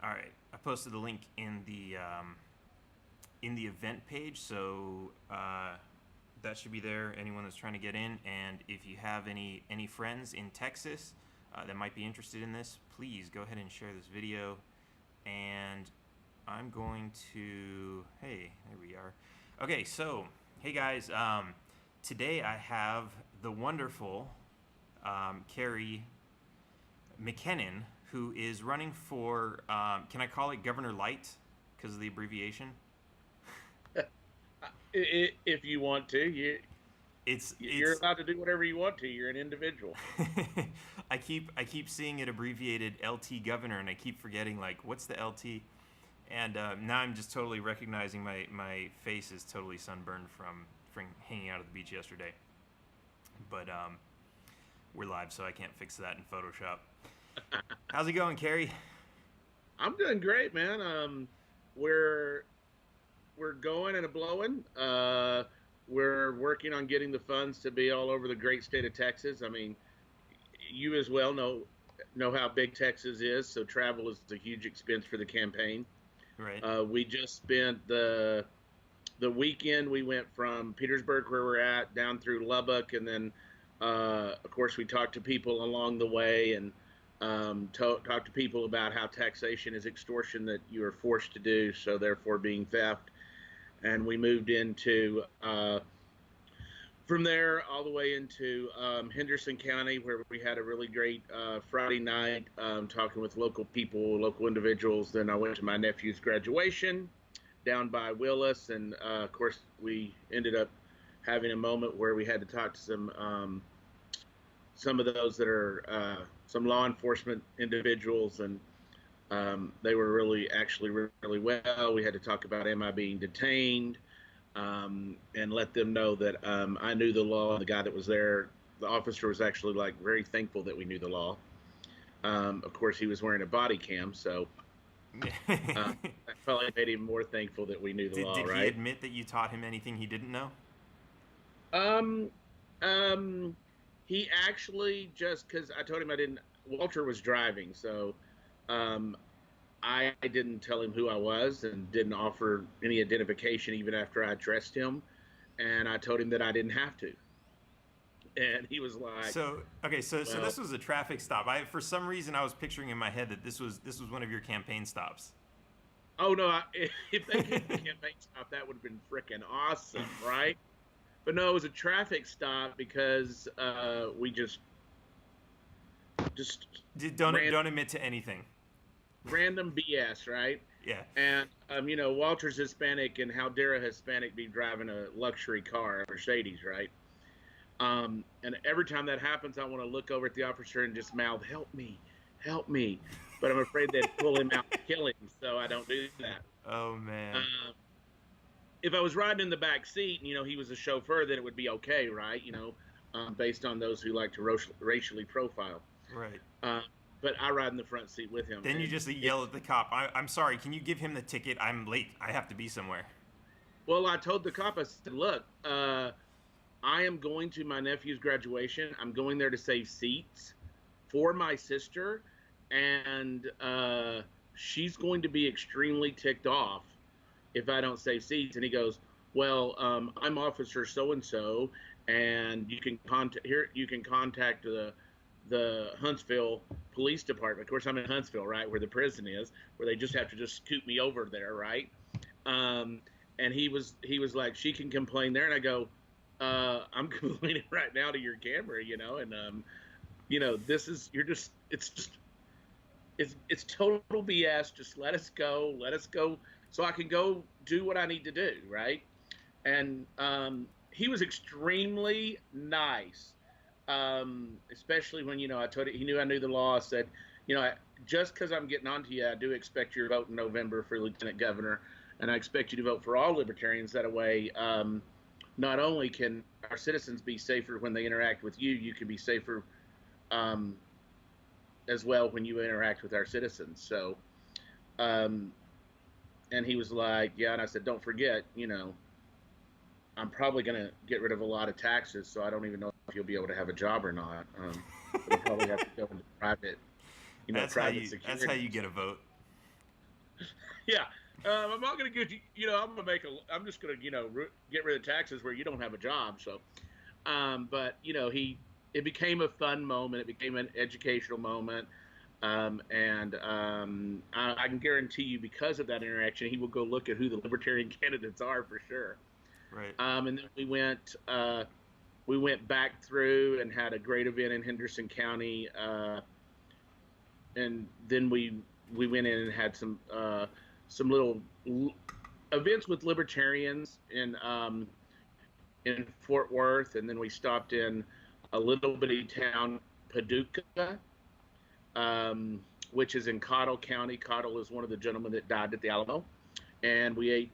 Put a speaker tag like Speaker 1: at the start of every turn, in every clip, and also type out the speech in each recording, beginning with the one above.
Speaker 1: All right, I posted the link in the event page, so that should be there. Anyone that's trying to get in, and if you have any friends in Texas that might be interested in this, please go ahead and share this video. And I'm going to, hey, there we are. Okay, so hey guys, today I have the wonderful Kerry McKenna, who is running for, can I call it Governor Light because of the abbreviation?
Speaker 2: If you want to, you're
Speaker 1: It's
Speaker 2: allowed to do whatever you want to. You're an individual.
Speaker 1: I keep seeing it abbreviated LT Governor, and I keep forgetting like what's the LT, and now I'm just totally recognizing my face is totally sunburned from hanging out at the beach yesterday. But we're live, so I can't fix that in Photoshop. How's it going, Kerry?
Speaker 2: I'm doing great, man. We're we're going and a blowing. We're working on getting the funds to be all over the great state of Texas. I mean, you as well know how big Texas is, so travel is a huge expense for the campaign.
Speaker 1: Right.
Speaker 2: We just spent the weekend. We went from Petersburg, where we're at, down through Lubbock, and then of course we talked to people along the way and talked to people about how taxation is extortion that you are forced to do, so therefore being theft. And we moved into from there all the way into Henderson County, where we had a really great Friday night talking with local people, local individuals. Then I went to my nephew's graduation down by Willis, and of course we ended up having a moment where we had to talk to some of those that are some law enforcement individuals, and they were actually really well. We had to talk about am I being detained, and let them know that I knew the law. The guy that was there, the officer, was actually like very thankful that we knew the law. Of course, he was wearing a body cam, so that probably made him more thankful that we knew the law,
Speaker 1: Did he
Speaker 2: right?
Speaker 1: admit that you taught him anything he didn't know?
Speaker 2: Um, um, he actually, just because I told him I didn't. Walter was driving, so um, I didn't tell him who I was and didn't offer any identification even after I addressed him. And I told him that I didn't have to. And he was like,
Speaker 1: So okay, so
Speaker 2: "Well,
Speaker 1: this was a traffic stop. I for some reason I was picturing in my head that this was one of your campaign stops.
Speaker 2: oh no, if they came to campaign stop, that would have been freaking awesome, right?" But no, it was a traffic stop because we just ran
Speaker 1: Don't admit to anything.
Speaker 2: random BS, right?
Speaker 1: Yeah.
Speaker 2: And Walter's Hispanic, and how dare a Hispanic be driving a luxury car, a Mercedes, right? And every time that happens, I want to look over at the officer and just mouth, "Help me, help me!" But I'm afraid they'd pull him out and kill him, so I don't do that.
Speaker 1: Oh man.
Speaker 2: Um, if I was riding in the back seat, and he was a chauffeur, then it would be okay, right? Based on those who like to racially profile.
Speaker 1: Right.
Speaker 2: Uh, but I ride in the front seat with him,
Speaker 1: Then you
Speaker 2: and
Speaker 1: just yell at the cop. I'm sorry. Can you give him the ticket? I'm late. I have to be somewhere.
Speaker 2: well, I told the cop, I said, "Look, I am going to my nephew's graduation. I'm going there to save seats for my sister, and she's going to be extremely ticked off if I don't save seats." And he goes, "Well, I'm Officer so and so, and you can contact here. You can contact the Huntsville Police Department. Of course, I'm in Huntsville, right, where the prison is, where they just have to just scoot me over there, right?" Um, and he was like, "She can complain there," and I go, "I'm complaining right now to your camera, and this is you're just it's total BS. Just let us go, so I can go do what I need to do, right?" And he was extremely nice, especially when I told him he knew I knew the law. I said, just because I'm getting on to you, I do expect your vote in November for lieutenant governor, and I expect you to vote for all libertarians. That way, not only can our citizens be safer when they interact with you, you can be safer um, as well when you interact with our citizens. So, um, and he was like, "Yeah," and I said, "Don't forget, I'm probably going to get rid of a lot of taxes, so I don't even know if you'll be able to have a job or not. You'll probably have to go into private
Speaker 1: That's how
Speaker 2: private
Speaker 1: you. That's how
Speaker 2: security."
Speaker 1: you get a vote.
Speaker 2: Yeah. I'm not going to get you. I'm going to make a. I'm just going to get rid of taxes where you don't have a job. So, but he. It became a fun moment. It became an educational moment. And I can guarantee you, because of that interaction, he will go look at who the Libertarian candidates are for sure.
Speaker 1: Right.
Speaker 2: And then we went back through and had a great event in Henderson County, and then we went in and had some little events with libertarians in Fort Worth, and then we stopped in a little bitty town, Paducah, um, which is in Cottle County. Cottle is one of the gentlemen that died at the Alamo, and we ate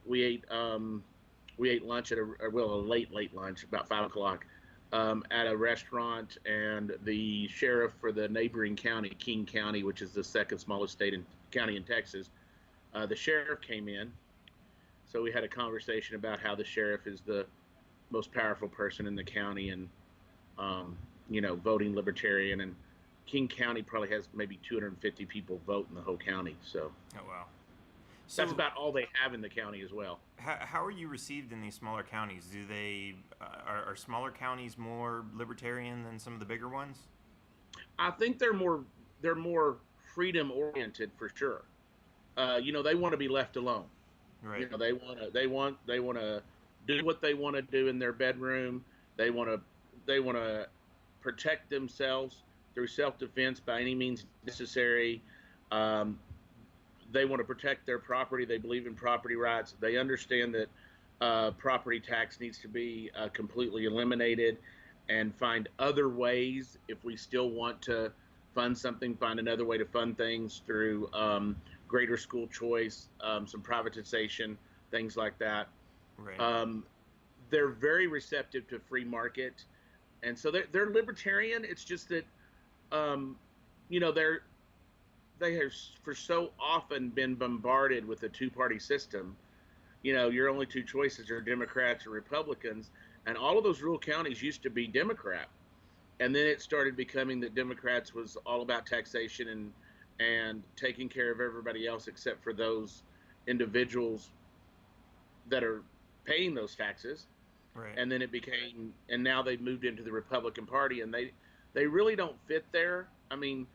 Speaker 2: lunch at a late lunch, about 5 o'clock, at a restaurant, and the sheriff for the neighboring county, King County, which is the second smallest county in Texas, the sheriff came in. So we had a conversation about how the sheriff is the most powerful person in the county, and voting libertarian, and King County probably has maybe 250 people vote in the whole county. So
Speaker 1: Oh wow.
Speaker 2: that's
Speaker 1: So
Speaker 2: about all they have in the county as well.
Speaker 1: how are you received in these smaller counties? Do they are smaller counties more libertarian than some of the bigger ones?
Speaker 2: I think they're more freedom oriented for sure. They want to be left alone.
Speaker 1: Right.
Speaker 2: They want to do what they want to do in their bedroom. They want to protect themselves through self-defense by any means necessary. Um, they want to protect their property. They believe in property rights. They understand that property tax needs to be completely eliminated, and find other ways, if we still want to fund something, find another way to fund things through greater school choice, some privatization, things like that.
Speaker 1: Right.
Speaker 2: Um, they're very receptive to free market, and so they're libertarian. It's just that um, you know they're they have for so often been bombarded with a two-party system. Your only two choices are Democrats or Republicans, and all of those rural counties used to be Democrat, and then it started becoming that Democrats was all about taxation and taking care of everybody else except for those individuals that are paying those taxes.
Speaker 1: Right.
Speaker 2: And then and now they've moved into the Republican Party, and they really don't fit there. I mean,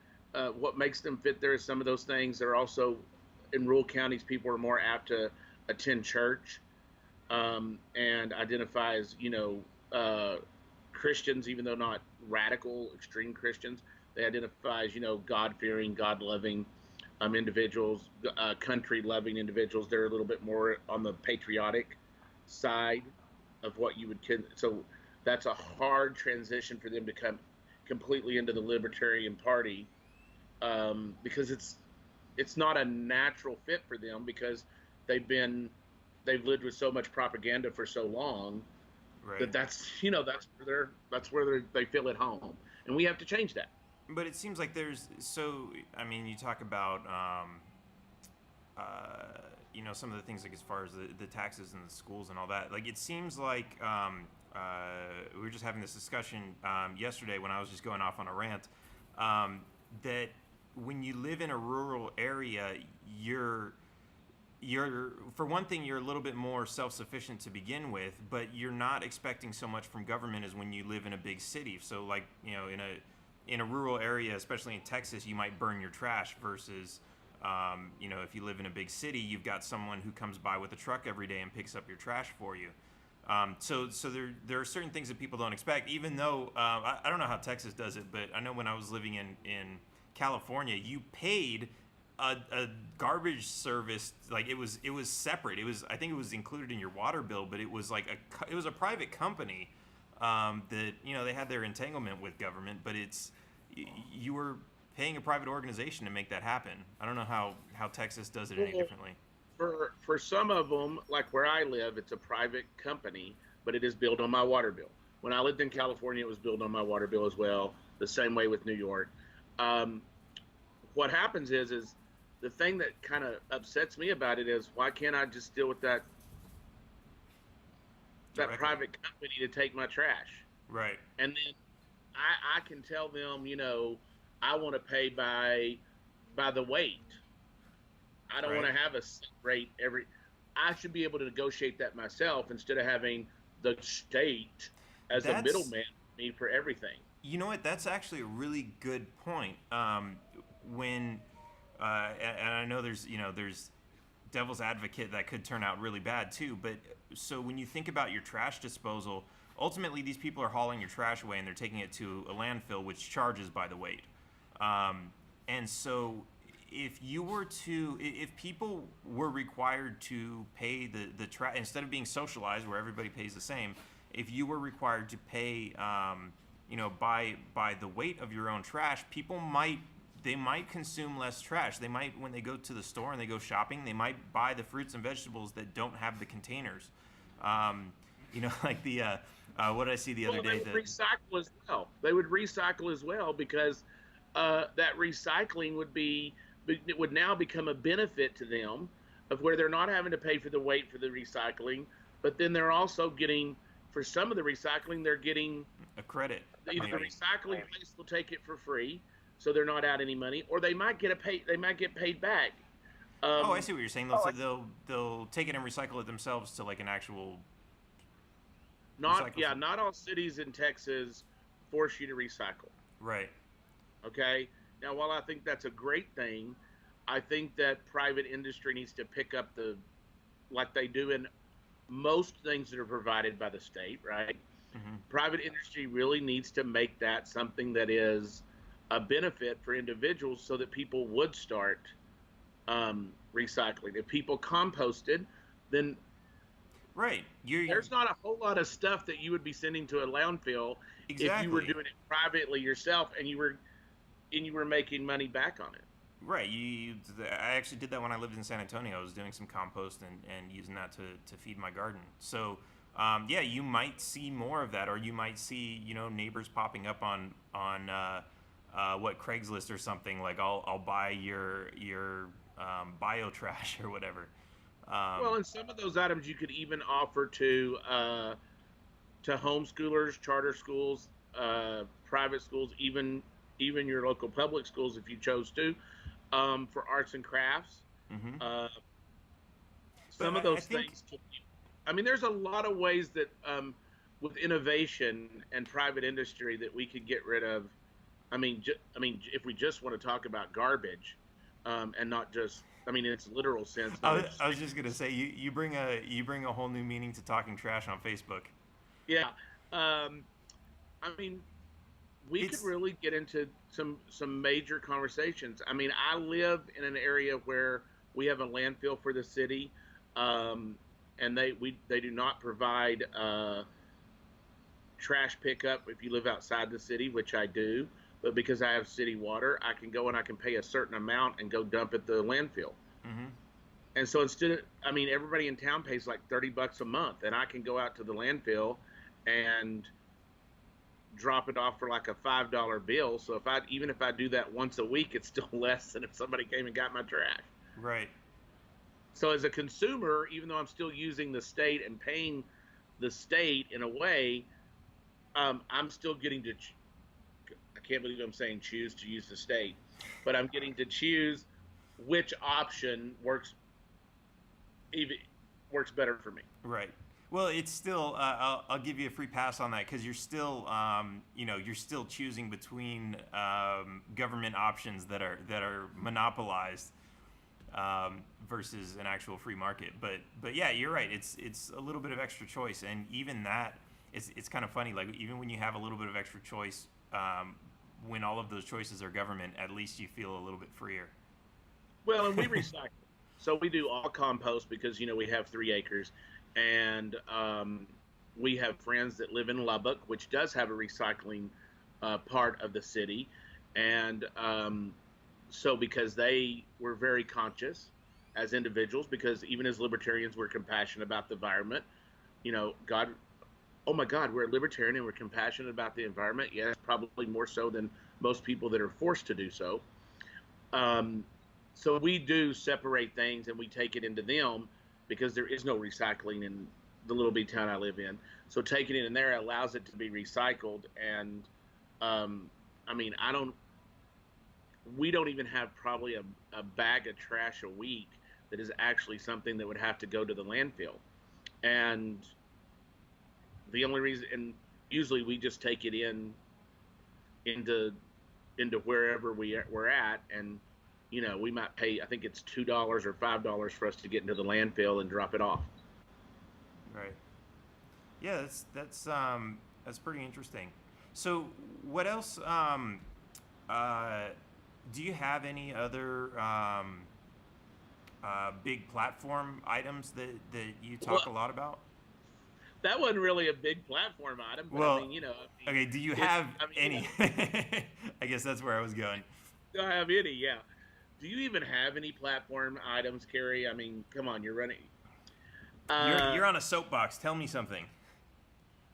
Speaker 2: what makes them fit there is some of those things. They're also, in rural counties, people are more apt to attend church, and identify as Christians, even though not radical extreme Christians. They identify as God fearing, God loving individuals, country loving individuals. They're a little bit more on the patriotic side of what you would. So that's a hard transition for them to come completely into the Libertarian Party, because it's not a natural fit for them, because they've lived with so much propaganda for so long,
Speaker 1: Right.
Speaker 2: that's where they feel at home, and we have to change that.
Speaker 1: But it seems like I mean, you talk about, some of the things, like as far as the taxes and the schools and all that. Like, it seems like we were just having this discussion yesterday when I was just going off on a rant, that when you live in a rural area, you're for one thing, you're a little bit more self-sufficient to begin with, but you're not expecting so much from government as when you live in a big city. So, like, in a rural area, especially in Texas, you might burn your trash versus, if you live in a big city, you've got someone who comes by with a truck every day and picks up your trash for you. So there are certain things that people don't expect, even though I don't know how Texas does it, but I know when I was living in California, you paid a garbage service, like it was separate. I think it was included in your water bill, but it was like it was a private company that they had their entanglement with government, but you were paying a private organization to make that happen. I don't know how Texas does it any differently.
Speaker 2: For some of them, like where I live, it's a private company, but it is billed on my water bill. When I lived in California, it was billed on my water bill as well. The same way with New York. What happens is the thing that kind of upsets me about it is, why can't I just deal with that
Speaker 1: Directly.
Speaker 2: private company to take my trash?
Speaker 1: Right.
Speaker 2: And then I can tell them, I want to pay by the weight. I don't want
Speaker 1: Right.
Speaker 2: to have a set rate every. I should be able to negotiate that myself instead of having the state as a
Speaker 1: That's
Speaker 2: middleman for everything.
Speaker 1: You know what? That's actually a really good point. When and I know there's devil's advocate that could turn out really bad too. But so when you think about your trash disposal, ultimately these people are hauling your trash away and they're taking it to a landfill, which charges by the weight. Um, and so if people were required to pay the trash instead of being socialized where everybody pays the same, if you were required to pay, by the weight of your own trash, they might consume less trash. They might, when they go to the store and they go shopping, they might buy the fruits and vegetables that don't have the containers. Like what did I see the other
Speaker 2: Well, they
Speaker 1: day?
Speaker 2: would
Speaker 1: That
Speaker 2: recycle as well. They would recycle as well because that recycling it would now become a benefit to them of where they're not having to pay for the weight for the recycling, but then they're also getting for some of the recycling they're getting
Speaker 1: a credit,
Speaker 2: either the
Speaker 1: maybe.
Speaker 2: recycling place will take it for free, so they're not out any money, or they might get paid back.
Speaker 1: Oh, I
Speaker 2: Um,
Speaker 1: see what you're saying. They'll take it and recycle it themselves to like an actual
Speaker 2: not
Speaker 1: recycle.
Speaker 2: yeah, not all cities in Texas force you to recycle.
Speaker 1: Right.
Speaker 2: Okay. Now, while I think that's a great thing, I think that private industry needs to pick up like they do in most things that are provided by the state, right?
Speaker 1: Hmm.
Speaker 2: Private industry really needs to make that something that is a benefit for individuals so that people would start recycling. If people composted, then
Speaker 1: Right. You
Speaker 2: there's not a whole lot of stuff that you would be sending to a landfill if you were
Speaker 1: exactly.
Speaker 2: doing it privately yourself and you were making money back on it.
Speaker 1: Right. I actually did that when I lived in San Antonio. I was doing some compost and using that to feed my garden. So, yeah, you might see more of that, or you might see neighbors popping up on what Craigslist or something like I'll buy your bio trash or whatever.
Speaker 2: Well, and some of those items you could even offer to homeschoolers, charter schools, private schools, even your local public schools if you chose to, for arts and crafts.
Speaker 1: Hmm.
Speaker 2: Uh,
Speaker 1: But
Speaker 2: some of
Speaker 1: I
Speaker 2: those
Speaker 1: think
Speaker 2: things. I mean, there's a lot of ways that with innovation and private industry that we could get rid of. If we just want to talk about garbage, and not just, in its literal sense, not just
Speaker 1: I was just gonna say you bring a whole new meaning to talking trash on Facebook.
Speaker 2: yeah. Um, I mean, we could
Speaker 1: It's
Speaker 2: really get into some major conversations. I live in an area where we have a landfill for the city, um, and they do not provide trash pickup if you live outside the city, which I do. But because I have city water, I can go and I can pay a certain amount and go dump at the landfill.
Speaker 1: hmm
Speaker 2: And so everybody in town pays like $30 a month, and I can go out to the landfill and drop it off for like a $5 bill. So even if I do that once a week, it's still less than if somebody came and got my trash.
Speaker 1: right.
Speaker 2: So as a consumer, even though I'm still using the state and paying the state in a way, I'm still getting to. I can't believe I'm saying choose to use the state, but I'm getting to choose which option even works better for me.
Speaker 1: Right. Well, it's still. I'll give you a free pass on that because you're still choosing between government options that are monopolized versus an actual free market. But yeah, you're right. It's a little bit of extra choice, and even that, it's kind of funny. Like even when you have a little bit of extra choice, when all of those choices are government, at least you feel a little bit freer.
Speaker 2: Well, and we recycle. So we do all compost because we have 3 acres, and we have friends that live in Lubbock, which does have a recycling part of the city, and so because they were very conscious as individuals, because even as libertarians, we're compassionate about the environment. God, oh my God, we're a libertarian and we're compassionate about the environment. Yes, probably more so than most people that are forced to do so. Um, so we do separate things and we take it into them because there is no recycling in the little bitty town I live in. So taking it in there allows it to be recycled. And I don't. We don't even have probably a bag of trash a week that is actually something that would have to go to the landfill. And the only reason, and usually we just take it into wherever we're at, and we might pay. I think it's $2 or $5 for us to get into the landfill and drop it off.
Speaker 1: Right. Yeah, that's pretty interesting. So, what else? Uh, do you have any other big platform items that you talk a
Speaker 2: Well,
Speaker 1: lot about?
Speaker 2: that wasn't really a big platform item, but I
Speaker 1: Well,
Speaker 2: mean,
Speaker 1: okay. Do you
Speaker 2: it's.
Speaker 1: have
Speaker 2: I mean,
Speaker 1: any? I guess that's where I was going.
Speaker 2: do I have any? Yeah. Do you even have any platform items, Kerry? I mean, come on, you're running. Uh,
Speaker 1: You're on a soapbox. Tell me something.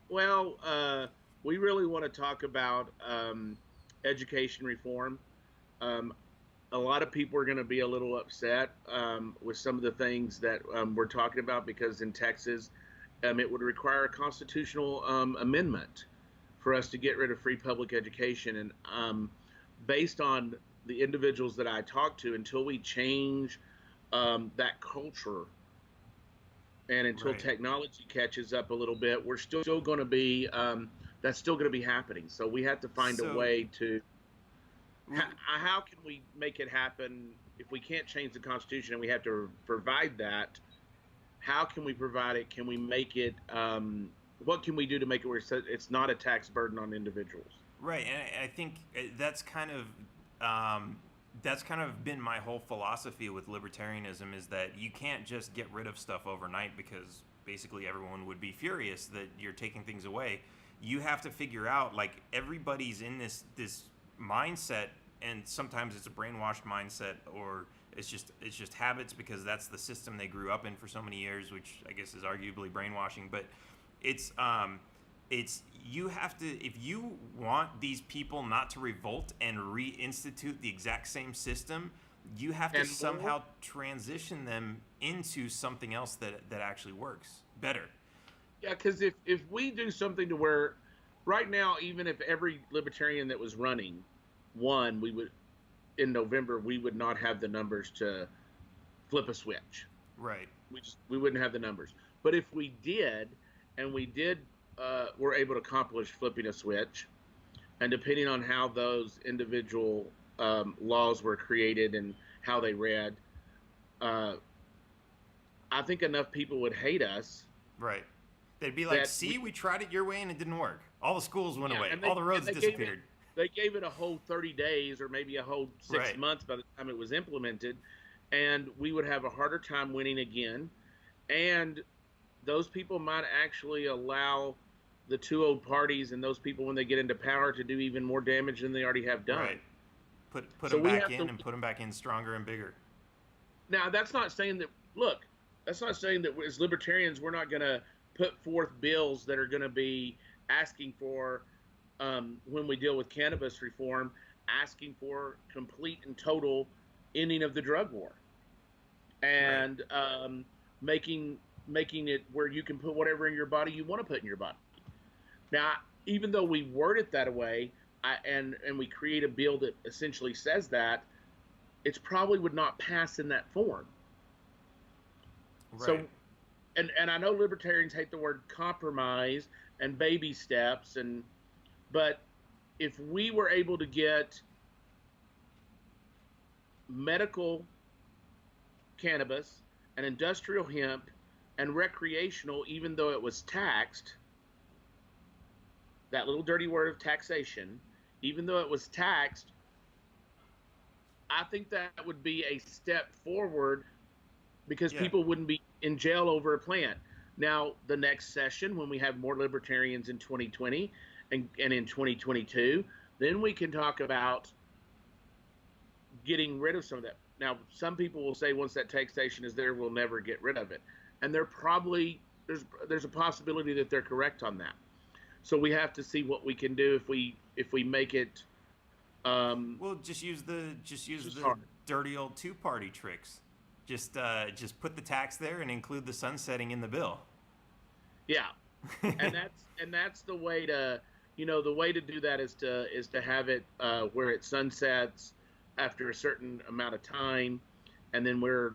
Speaker 2: well, we really want to talk about education reform. Um, a lot of people are going to be a little upset with some of the things that we're talking about because in Texas, it would require a constitutional amendment for us to get rid of free public education. And based on the individuals that I talk to, until we change that culture and until
Speaker 1: Right.
Speaker 2: technology catches up a little bit, we're still going to be that's still going to be happening. So we have to find a
Speaker 1: So,
Speaker 2: way to
Speaker 1: w-
Speaker 2: how can we make it happen if we can't change the Constitution and we have to provide that? How can we provide it? Can we make it? What can we do to make it where it's not a tax burden on individuals?
Speaker 1: right, and I think um, that's kind of been my whole philosophy with libertarianism is that you can't just get rid of stuff overnight because basically everyone would be furious that you're taking things away. You have to figure out like everybody's in this mindset, and sometimes it's a brainwashed mindset or it's just habits because that's the system they grew up in for so many years, which I guess is arguably brainwashing. But it's you have to, if you want these people not to revolt and reinstitute the exact same system, you have to
Speaker 2: And more,
Speaker 1: somehow transition them into something else that actually works better.
Speaker 2: yeah, because if we do something to where right now, even if every libertarian that was running won, we would in November we would not have the numbers to flip a switch.
Speaker 1: Right.
Speaker 2: We wouldn't have the numbers. But if we did, and we did, were able to accomplish flipping a switch, and depending on how those individual laws were created and how they read, uh, I think enough people would hate us
Speaker 1: Right. They'd be like,
Speaker 2: that
Speaker 1: "See, we tried it your way and it didn't work. All the schools went
Speaker 2: yeah,
Speaker 1: away.
Speaker 2: and
Speaker 1: All the roads
Speaker 2: they gave it
Speaker 1: disappeared."
Speaker 2: a whole 30 days or maybe a whole six
Speaker 1: Right.
Speaker 2: months by the time it was implemented, and we would have a harder time winning again. And those people might actually allow the two old parties and those people when they get into power to do even more damage than they already have done.
Speaker 1: Right. Put
Speaker 2: So
Speaker 1: them
Speaker 2: we
Speaker 1: back
Speaker 2: have
Speaker 1: in
Speaker 2: to.
Speaker 1: and put them back in stronger and bigger.
Speaker 2: Now, that's not saying that, look, that's not saying that as libertarians, we're not going to put forth bills that are going to be asking for, when we deal with cannabis reform, asking for complete and total ending of the drug war
Speaker 1: Right.
Speaker 2: and making making it where you can put whatever in your body you want to put in your body. Now, even though we word it that way, and we create a bill that essentially says that, it's probably would not pass in that form. So,
Speaker 1: Right.
Speaker 2: and I know libertarians hate the word compromise and baby steps, but if we were able to get medical cannabis and industrial hemp and recreational, even though it was taxed, that little dirty word of taxation, even though it was taxed, I think that would be a step forward because
Speaker 1: Yeah.
Speaker 2: people wouldn't be in jail over a plant. Now, the next session, when we have more libertarians in 2020 and in 2022, then we can talk about getting rid of some of that. Now, some people will say once that taxation is there, we'll never get rid of it, and they're probably there's a possibility that they're correct on that. So we have to see what we can do if we make it.
Speaker 1: Well, just use
Speaker 2: Just
Speaker 1: the
Speaker 2: hard.
Speaker 1: dirty old two-party tricks. Just put the tax there and include the sunsetting in the bill.
Speaker 2: Yeah, and that's the way to the way to do that is to have it where it sunsets after a certain amount of time, and then we're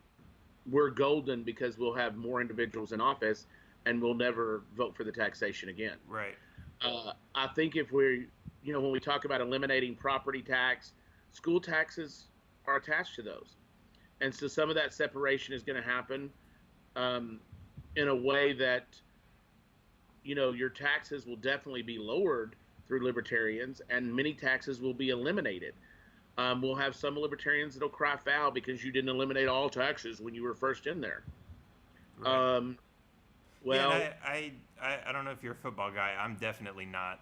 Speaker 2: we're golden because we'll have more individuals in office, and we'll never vote for the taxation again.
Speaker 1: Right.
Speaker 2: I think if we're, when we talk about eliminating property tax, school taxes are attached to those. And so some of that separation is going to happen um, in a way that, your taxes will definitely be lowered through libertarians, and many taxes will be eliminated. We'll have some libertarians that'll cry foul because you didn't eliminate all taxes when you were first in there.
Speaker 1: Right.
Speaker 2: Um,
Speaker 1: Yeah, and
Speaker 2: well,
Speaker 1: I don't know if you're a football guy. I'm definitely not.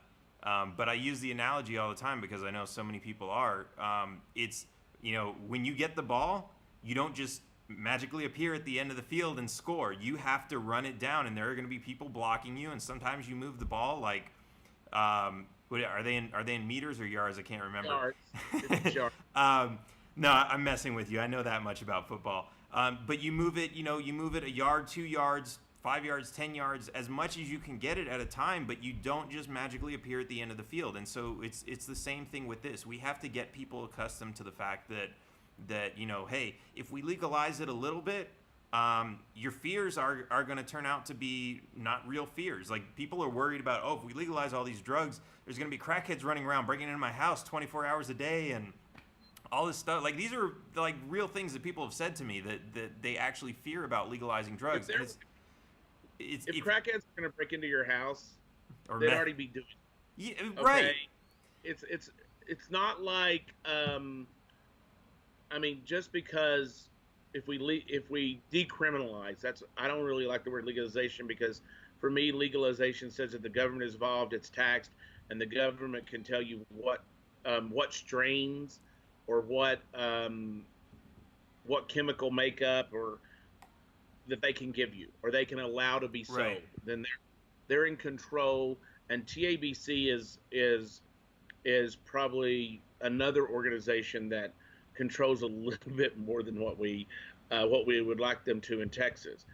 Speaker 1: But I use the analogy all the time because I know so many people are. It's, when you get the ball, you don't just magically appear at the end of the field and score. You have to run it down, and there are going to be people blocking you. And sometimes you move the ball like, are they in meters or yards? I can't remember.
Speaker 2: yards. It's yards.
Speaker 1: No, I'm messing with you. I know that much about football. But you move it, you move it a yard, 2 yards, 5 yards, 10 yards, as much as you can get it at a time, but you don't just magically appear at the end of the field. And so it's the same thing with this. We have to get people accustomed to the fact that hey, if we legalize it a little bit, your fears are going to turn out to be not real fears. Like, people are worried about, if we legalize all these drugs, there's going to be crackheads running around breaking into my house 24 hours a day and all this stuff. Like, these are like real things that people have said to me that they actually fear about legalizing drugs. And
Speaker 2: if crackheads are going to break into your house,
Speaker 1: or
Speaker 2: they'd
Speaker 1: meth.
Speaker 2: already be doing
Speaker 1: Yeah,
Speaker 2: it.
Speaker 1: right.
Speaker 2: Okay? It's not like just because if we decriminalize, I don't really like the word legalization, because for me legalization says that the government is involved, it's taxed, and the government can tell you what strains or what chemical makeup or that they can give you or they can allow to be sold.
Speaker 1: Right.
Speaker 2: Then they're in control, and TABC is probably another organization that controls a little bit more than what we would like them to in Texas.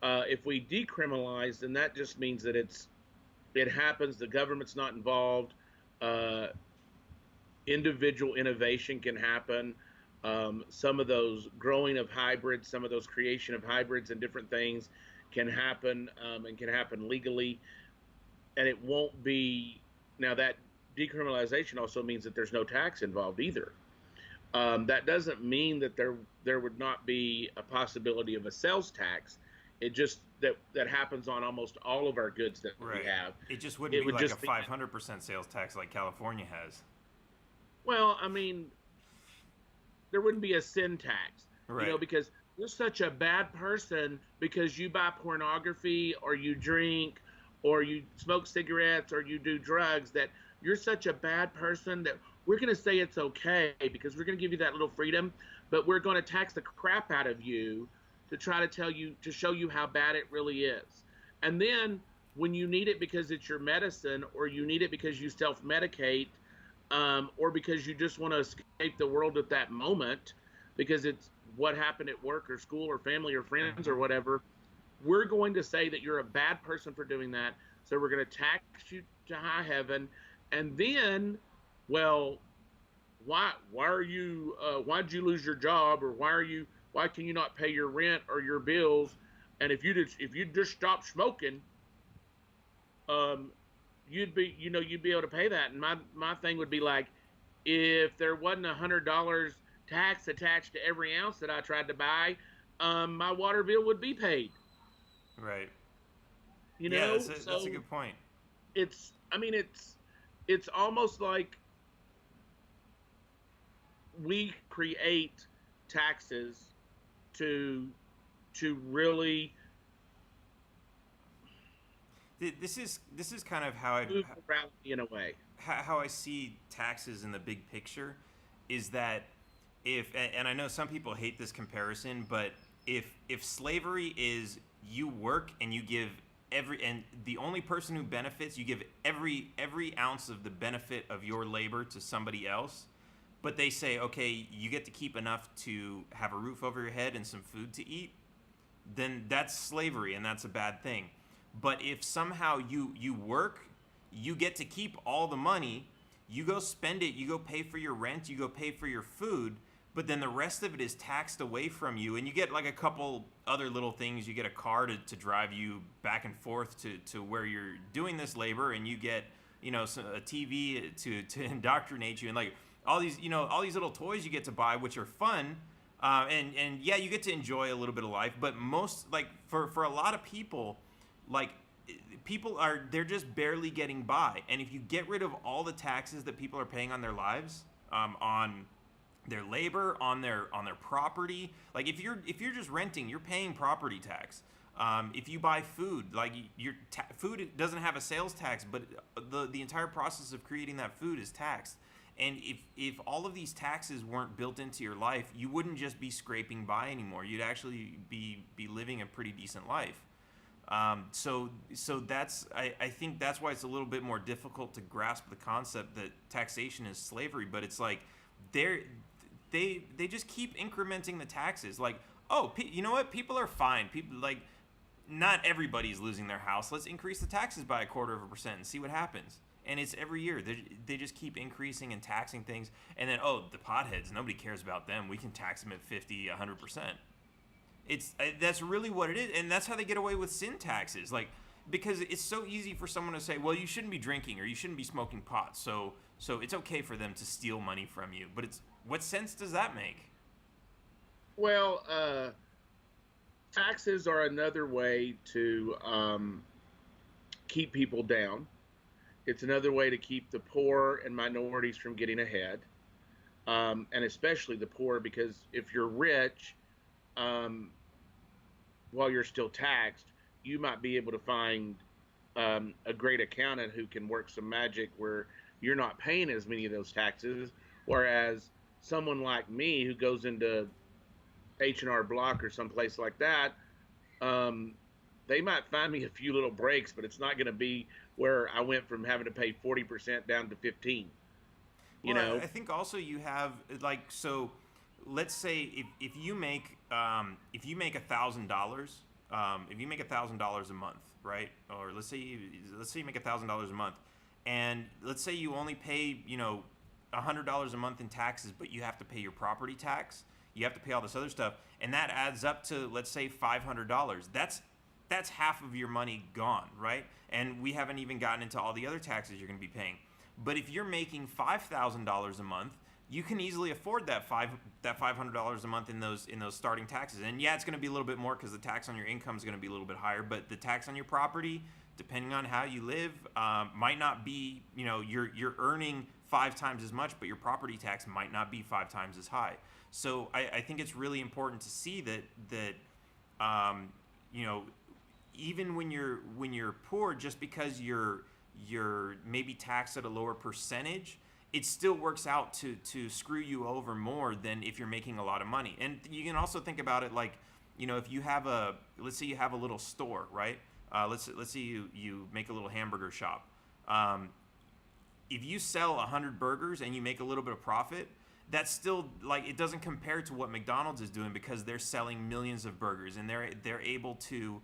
Speaker 2: If we decriminalize, then that just means that it happens. The government's not involved. Individual innovation can happen. Some of those growing of hybrids, some of those creation of hybrids and different things can happen, and can happen legally. And it won't be, now that decriminalization also means that there's no tax involved either. That doesn't mean that there would not be a possibility of a sales tax. It just that happens on almost all of our goods that
Speaker 1: Right.
Speaker 2: we have.
Speaker 1: It just wouldn't be like a 500% sales tax like California has.
Speaker 2: Well, there wouldn't be a sin tax,
Speaker 1: Right.
Speaker 2: because you're such a bad person because you buy pornography or you drink or you smoke cigarettes or you do drugs, that you're such a bad person that we're going to say it's okay because we're going to give you that little freedom, but we're going to tax the crap out of you to try to show you how bad it really is. And then when you need it because it's your medicine, or you need it because you self-medicate, or because you just want to escape the world at that moment because it's what happened at work or school or family or friends or whatever, we're going to say that you're a bad person for doing that. So we're going to tax you to high heaven. And then, well, why are you, why'd you lose your job? Or why can you not pay your rent or your bills? And if you just stop smoking, you'd be able to pay that. And my thing would be like, if there wasn't $100 tax attached to every ounce that I tried to buy, my water bill would be paid.
Speaker 1: Right.
Speaker 2: Yeah,
Speaker 1: that's a good point.
Speaker 2: It's almost like we create taxes to really
Speaker 1: This is kind of how
Speaker 2: move morality in a way.
Speaker 1: how I see taxes in the big picture, is that and I know some people hate this comparison, but if slavery is you work and you give and the only person who benefits, you give every ounce of the benefit of your labor to somebody else, but they say, okay, you get to keep enough to have a roof over your head and some food to eat, then that's slavery and that's a bad thing. But if somehow you work, you get to keep all the money, you go spend it, you go pay for your rent, you go pay for your food, but then the rest of it is taxed away from you, and you get like a couple other little things. You get a car to drive you back and forth to where you're doing this labor, and you get, a TV to indoctrinate you, and like all these little toys you get to buy, which are fun. And yeah, you get to enjoy a little bit of life, but most, like, for a lot of people, like, they're just barely getting by. And if you get rid of all the taxes that people are paying on their lives, on their labor, on their property, like if you're just renting, you're paying property tax. If you buy food, like food doesn't have a sales tax, but the entire process of creating that food is taxed. And if all of these taxes weren't built into your life, you wouldn't just be scraping by anymore. You'd actually be living a pretty decent life. So I think that's why it's a little bit more difficult to grasp the concept that taxation is slavery. But it's like they just keep incrementing the taxes. Like, oh, you know what? People are fine. People, like, not everybody's losing their house. Let's increase the taxes by 0.25% and see what happens. And it's every year. They just keep increasing and taxing things. And then, oh, the potheads, nobody cares about them. We can tax them at 50, 100%. That's really what it is. And that's how they get away with sin taxes. Like, because it's so easy for someone to say, well, you shouldn't be drinking or you shouldn't be smoking pot. So it's okay for them to steal money from you. But what sense does that make?
Speaker 2: Well, taxes are another way to keep people down. It's another way to keep the poor and minorities from getting ahead, and especially the poor, because if you're rich, while you're still taxed, you might be able to find a great accountant who can work some magic where you're not paying as many of those taxes, whereas someone like me who goes into H&R Block or someplace like that, they might find me a few little breaks, but it's not going to be where I went from having to pay 40% down to 15.
Speaker 1: Well, I think also you have, like, so let's say if you make $1,000, if you make $1,000 a month, right? Or let's say you make $1,000 a month, and let's say you only pay $100 a month in taxes, but you have to pay your property tax, you have to pay all this other stuff, and that adds up to, let's say, $500. That's half of your money gone, right? And we haven't even gotten into all the other taxes you're going to be paying. But if you're making $5,000 a month, you can easily afford that $500 a month in those starting taxes. And yeah, it's going to be a little bit more because the tax on your income is going to be a little bit higher. But the tax on your property, depending on how you live, might not be, you're earning 5 times as much, but your property tax might not be 5 times as high. So I think it's really important to see that even when you're poor, just because you're maybe taxed at a lower percentage, it still works out to screw you over more than if you're making a lot of money. And you can also think about it like, if you have let's say you have a little store, right? Let's say you make a little hamburger shop. If you sell 100 burgers and you make a little bit of profit, that's still, like, it doesn't compare to what McDonald's is doing, because they're selling millions of burgers, and they're able to,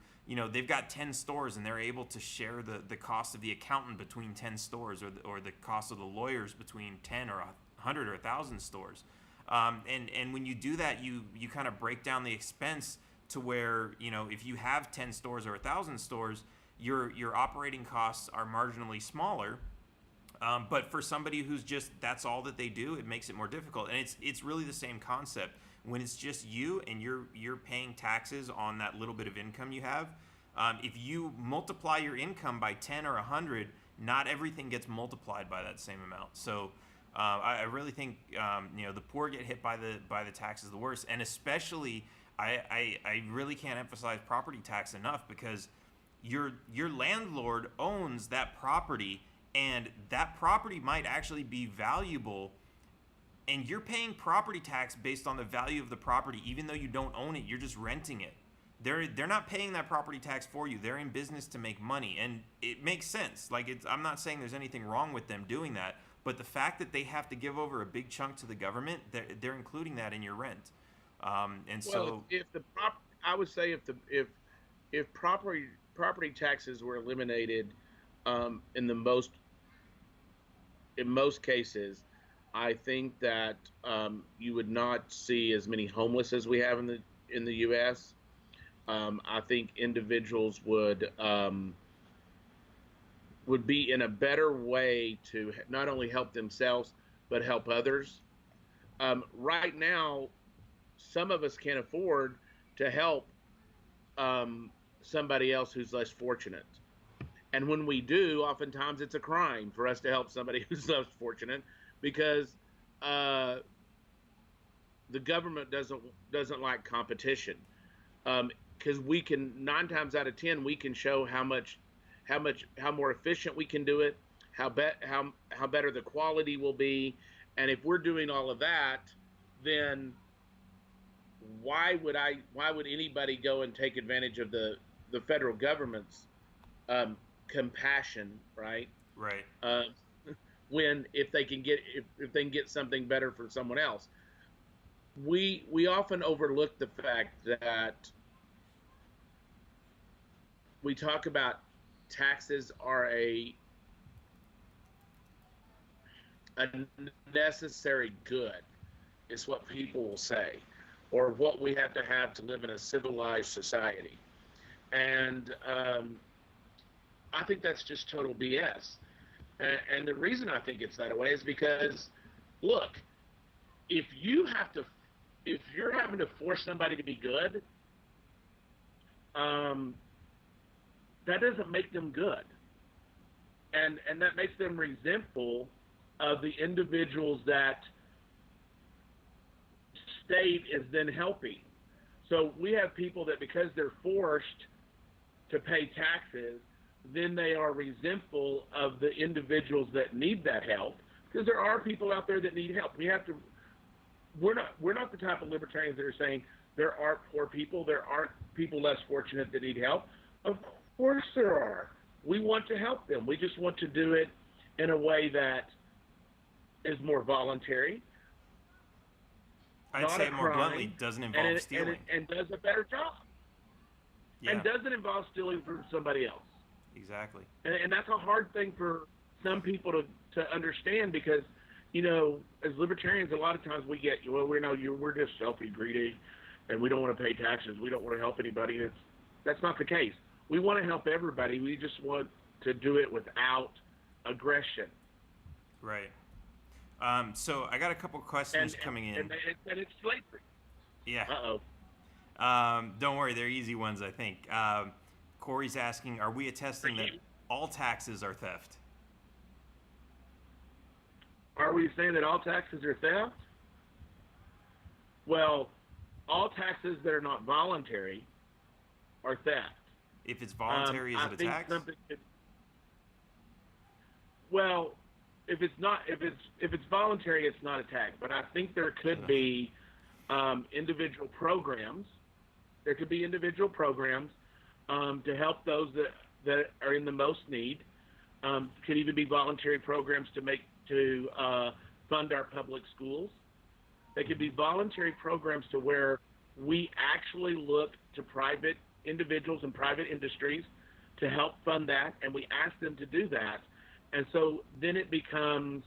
Speaker 1: they've got 10 stores, and they're able to share the cost of the accountant between 10 stores, or the cost of the lawyers between 10 or 100 or 1,000 stores. And when you do that, you kind of break down the expense to where, if you have 10 stores or 1,000 stores, your operating costs are marginally smaller. But for somebody who's just, that's all that they do, it makes it more difficult. And it's really the same concept. When it's just you and you're paying taxes on that little bit of income you have, if you multiply your income by 10 or 100, not everything gets multiplied by that same amount. So I really think the poor get hit by the taxes the worst. And especially, I really can't emphasize property tax enough, because your landlord owns that property, and that property might actually be valuable, and you're paying property tax based on the value of the property, even though you don't own it. You're just renting it. They're not paying that property tax for you. They're in business to make money, and it makes sense. Like, I'm not saying there's anything wrong with them doing that, but the fact that they have to give over a big chunk to the government, they're including that in your rent.
Speaker 2: I would say if property taxes were eliminated, in most cases, I think that you would not see as many homeless as we have in the U.S. I think individuals would be in a better way to not only help themselves but help others. Right now, some of us can't afford to help um, somebody else who's less fortunate. And when we do, oftentimes it's a crime for us to help somebody who's less fortunate because uh, the government doesn't like competition. Because we can 9 times out of 10 we can show how more efficient we can do it, how better the quality will be, and if we're doing all of that, then why would anybody go and take advantage of the federal government's compassion, right?
Speaker 1: Right.
Speaker 2: Uh, when if they can get something better for someone else, we often overlook the fact that we talk about taxes are a necessary good, is what people will say, or what we have to live in a civilized society. And I think that's just total BS. And the reason I think it's that way is because, look, if you have to, if you're having to force somebody to be good, um, that doesn't make them good, and that makes them resentful of the individuals that state is then helping. So we have people that because they're forced to pay taxes, then they are resentful of the individuals that need that help, because there are people out there that need help. We have to. We're not the type of libertarians that are saying there aren't poor people, there aren't people less fortunate that need help. Of course there are. We want to help them. We just want to do it in a way that is more voluntary,
Speaker 1: I'd
Speaker 2: not
Speaker 1: say
Speaker 2: a
Speaker 1: it more
Speaker 2: crime,
Speaker 1: bluntly, doesn't involve stealing.
Speaker 2: and does a better job,
Speaker 1: Yeah,
Speaker 2: and doesn't involve stealing from somebody else.
Speaker 1: exactly.
Speaker 2: And that's a hard thing for some people to understand, because, as libertarians, a lot of times we get, well, we're just selfish, greedy, and we don't want to pay taxes. We don't want to help anybody. That's not the case. We want to help everybody. We just want to do it without aggression.
Speaker 1: Right. So I got a couple questions coming in.
Speaker 2: And it's slavery.
Speaker 1: Yeah.
Speaker 2: Uh-oh.
Speaker 1: Don't worry, they're easy ones, I think. Corey's asking, are we attesting that all taxes are theft?
Speaker 2: Are we saying that all taxes are theft? Well, all taxes that are not voluntary are theft.
Speaker 1: If it's voluntary, is it a tax?
Speaker 2: Well, if it's voluntary, it's not a tax. But I think there could be individual programs. There could be individual programs to help those that are in the most need. Could even be voluntary programs to fund our public schools. They could be voluntary programs to where we actually look to private individuals and private industries to help fund that, and we ask them to do that. And so then it becomes,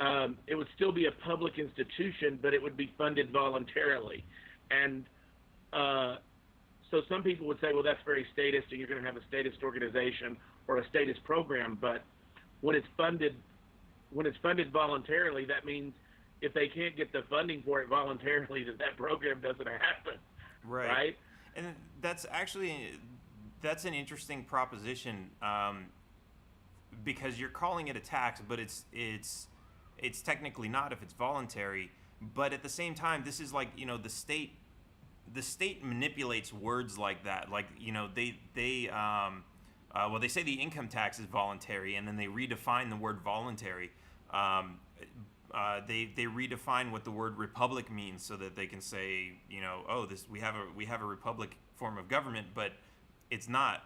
Speaker 2: it would still be a public institution, but it would be funded voluntarily. And so some people would say, well, that's very statist, and you're going to have a statist organization or a statist program. But when it's funded voluntarily, that means if they can't get the funding for it voluntarily, that program doesn't happen. Right?
Speaker 1: And that's an interesting proposition, because you're calling it a tax, but it's technically not if it's voluntary. But at the same time, this is like, the state manipulates words like that. Like, they say the income tax is voluntary, and then they redefine the word voluntary. They redefine what the word republic means so that they can say, we have a republic form of government, but it's not.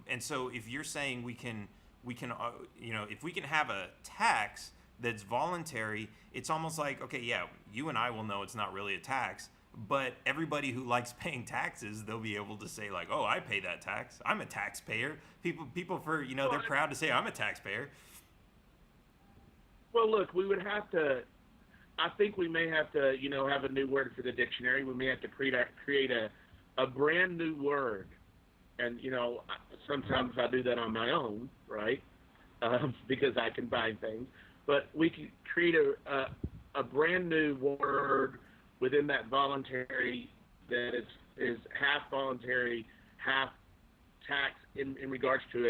Speaker 1: And so if you're saying we can if we can have a tax that's voluntary, it's almost like, okay, yeah, you and I will know it's not really a tax, but everybody who likes paying taxes, they'll be able to say like, oh, I pay that tax. I'm a taxpayer. People they're proud to say I'm a taxpayer.
Speaker 2: Well, look, we would have to. I think we may have to, have a new word for the dictionary. We may have to create a brand new word, and sometimes I do that on my own, right? Because I can buy things, but we can create a brand new word within that voluntary that is half voluntary, half tax in regards to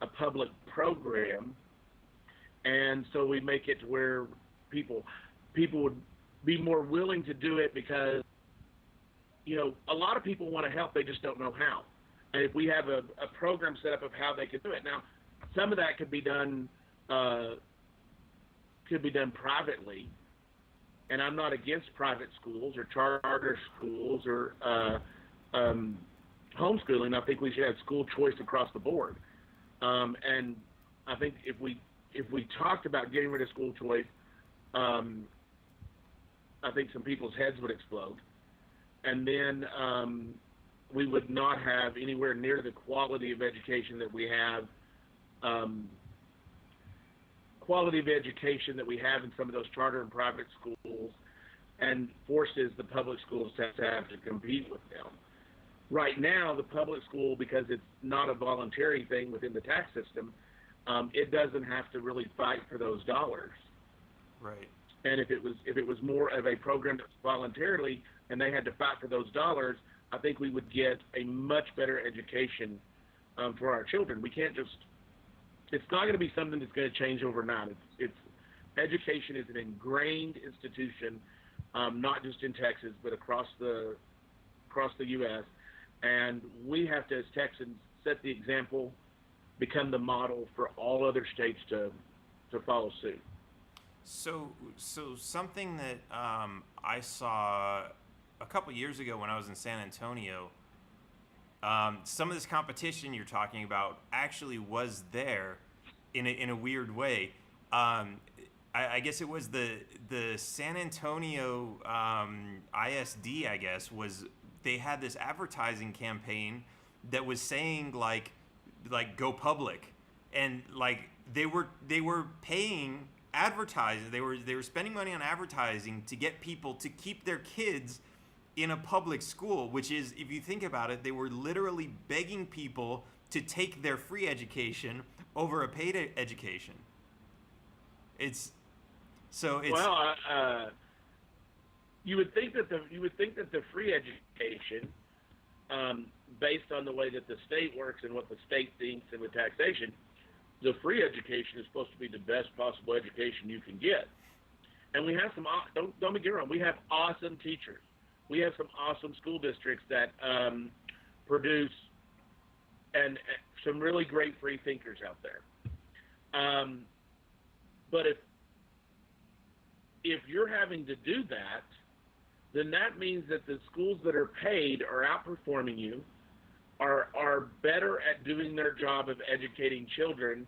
Speaker 2: a public program, and so we make it to where people would be more willing to do it because a lot of people want to help, they just don't know how. And if we have a program set up of how they can do it, now some of that could be done privately, and I'm not against private schools or charter schools or homeschooling. I think we should have school choice across the board. And I think if we talked about getting rid of school choice, I think some people's heads would explode, and then we would not have anywhere near the quality of education that we have. Quality of education that we have in some of those charter and private schools, and forces the public schools to have to compete with them. Right now, the public school, because it's not a voluntary thing within the tax system, it doesn't have to really fight for those dollars.
Speaker 1: Right.
Speaker 2: And if it was more of a program that was voluntarily and they had to fight for those dollars, I think we would get a much better education for our children. We can't just. It's not going to be something that's going to change overnight. It's education is an ingrained institution, not just in Texas but across the U.S. And we have to, as Texans, set the example, become the model for all other states to follow suit.
Speaker 1: So something that I saw a couple years ago when I was in San Antonio, some of this competition you're talking about actually was there in a weird way. I guess it was the San Antonio ISD, I guess, they had this advertising campaign that was saying like go public, and like they were paying advertising. They were spending money on advertising to get people to keep their kids in a public school, which is, if you think about it, they were literally begging people to take their free education over a paid education. Well,
Speaker 2: you would think that the free education, based on the way that the state works and what the state thinks, and with taxation, the free education is supposed to be the best possible education you can get. And we have some, don't get me wrong, we have awesome teachers. We have some awesome school districts that produce and some really great free thinkers out there. But if you're having to do that, then that means that the schools that are paid are outperforming you, are better at doing their job of educating children,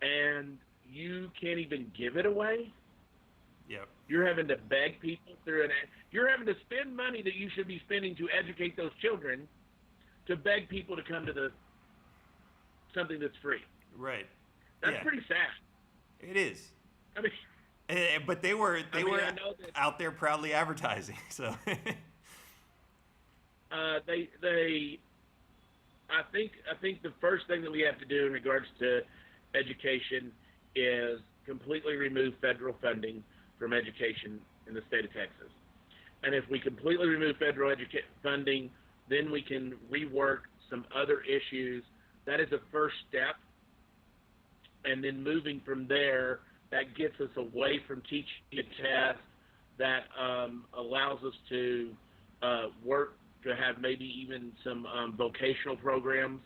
Speaker 2: and you can't even give it away.
Speaker 1: Yep.
Speaker 2: You're having to beg people through you're having to spend money that you should be spending to educate those children, to beg people to come to something that's free.
Speaker 1: Right.
Speaker 2: That's pretty sad.
Speaker 1: It is.
Speaker 2: I mean,
Speaker 1: but they were out there proudly advertising. So
Speaker 2: I think the first thing that we have to do in regards to education is completely remove federal funding from education in the state of Texas. And if we completely remove federal funding, then we can rework some other issues. That is a first step. And then moving from there, that gets us away from teaching a test that allows us to work to have maybe even some vocational programs.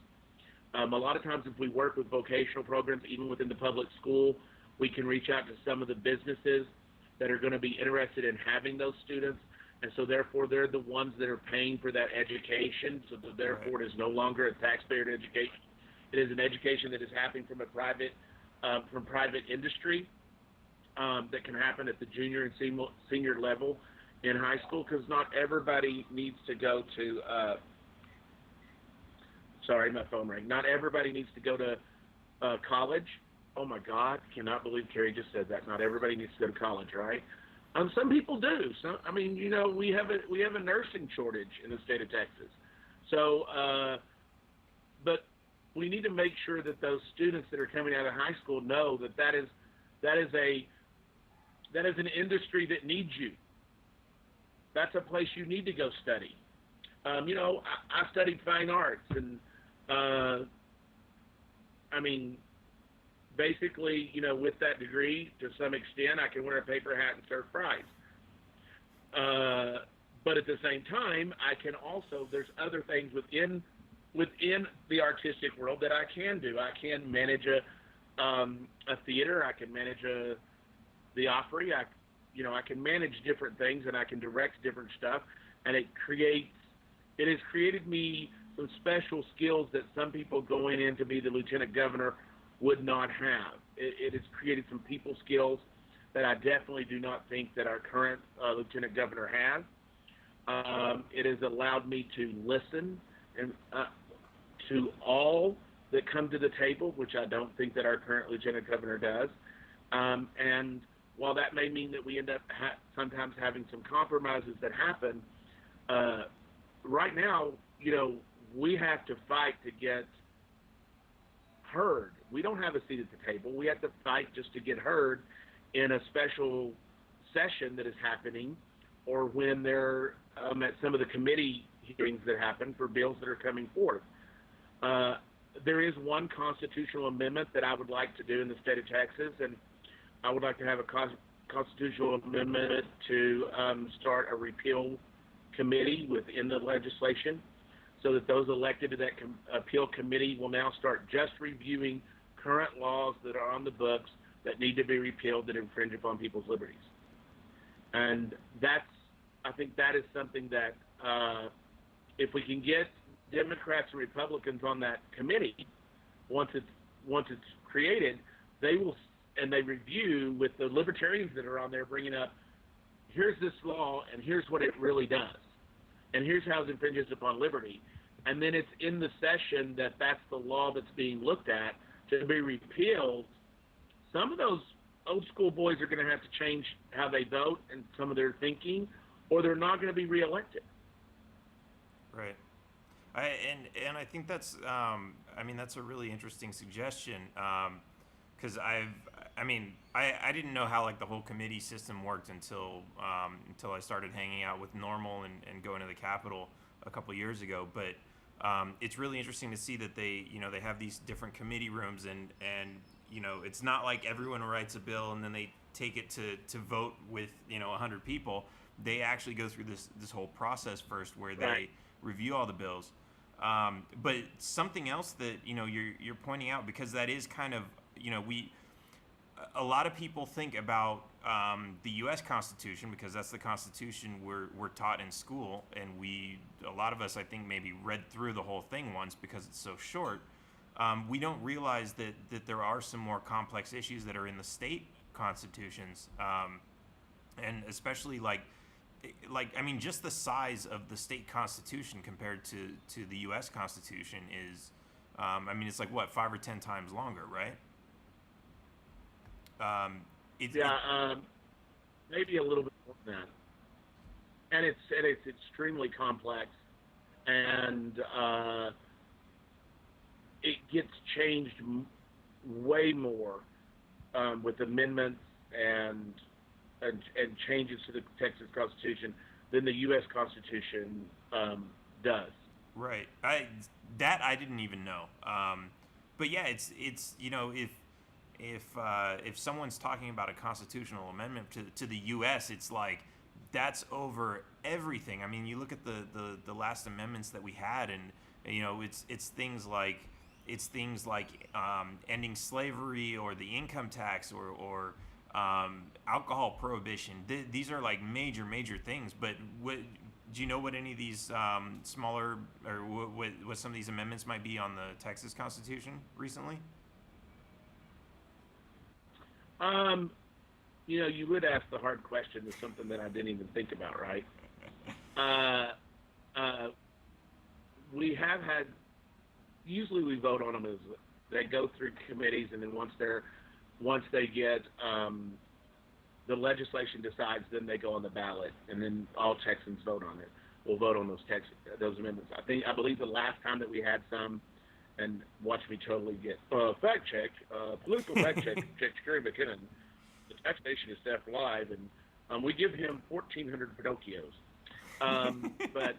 Speaker 2: A lot of times if we work with vocational programs, even within the public school, we can reach out to some of the businesses that are going to be interested in having those students. And so therefore they're the ones that are paying for that education. So therefore it is no longer a taxpayer education. It is an education that is happening from private industry that can happen at the junior and senior level in high school, because not everybody needs to go to sorry, my phone rang. Not everybody needs to go to college. Oh my God, cannot believe Kerry just said that. Not everybody needs to go to college, right? Some people do. So I mean, we have a nursing shortage in the state of Texas. So, but we need to make sure that those students that are coming out of high school know that that is a that is an industry that needs you. That's a place you need to go study. I studied fine arts, and uh, I mean, basically, with that degree, to some extent, I can wear a paper hat and serve fries. But at the same time, I can also there's other things within the artistic world that I can do. I can manage a theater. I can manage the Opry. I can manage different things, and I can direct different stuff, and it has created me some special skills that some people going in to be the lieutenant governor would not have. It has created some people skills that I definitely do not think that our current lieutenant governor has. It has allowed me to listen and to all that come to the table, which I don't think that our current lieutenant governor does. And while that may mean that we end up sometimes having some compromises that happen, right now, we have to fight to get heard. We don't have a seat at the table. We have to fight just to get heard in a special session that is happening, or when they're at some of the committee hearings that happen for bills that are coming forth. There is one constitutional amendment that I would like to do in the state of Texas, and I would like to have a constitutional amendment to start a repeal committee within the legislation, so that those elected to that appeal committee will now start just reviewing current laws that are on the books that need to be repealed that infringe upon people's liberties. And I think that is something that if we can get Democrats and Republicans on that committee, once it's created, they will, and they review with the libertarians that are on there, bringing up, here's this law, and here's what it really does, and here's how it infringes upon liberty. And then it's in the session that's the law that's being looked at to be repealed. Some of those old school boys are going to have to change how they vote and some of their thinking, or they're not going to be reelected.
Speaker 1: Right. And I think that's a really interesting suggestion, because I didn't know how like the whole committee system worked until I started hanging out with Normal and going to the Capitol a couple years ago. But it's really interesting to see that they have these different committee rooms, and it's not like everyone writes a bill and then they take it to vote with 100 people. They actually go through this whole process first, where they
Speaker 2: Right.
Speaker 1: review all the bills. But something else that you're pointing out, because that is kind of a lot of people think about the U.S. Constitution, because that's the Constitution we're taught in school, and a lot of us, I think, maybe read through the whole thing once because it's so short. We don't realize that there are some more complex issues that are in the state constitutions, and especially just the size of the state constitution compared to the U.S. Constitution is, it's like what, 5 or 10 times longer, right?
Speaker 2: Maybe a little bit more than that. And it's extremely complex, and it gets changed way more with amendments and changes to the Texas Constitution than the U.S. Constitution does.
Speaker 1: Right. I didn't even know. But yeah, it's if someone's talking about a constitutional amendment to the U.S., it's like that's over everything. I mean, you look at the last amendments that we had, and it's things like ending slavery, or the income tax, or alcohol prohibition. These are like major things. But do you know what any of these smaller, or what some of these amendments might be on the Texas Constitution recently?
Speaker 2: You would ask the hard question to something that I didn't even think about, right? We have had, usually we vote on them as they go through committees, and then once they're once they get the legislation decides, then they go on the ballot, and then all Texans vote on it. We'll vote on those amendments. I believe the last time that we had some, and watch me totally get fact check, political fact check, Kerry McKenna. The taxation is Steph live, and we give him 1,400 Pinocchios. But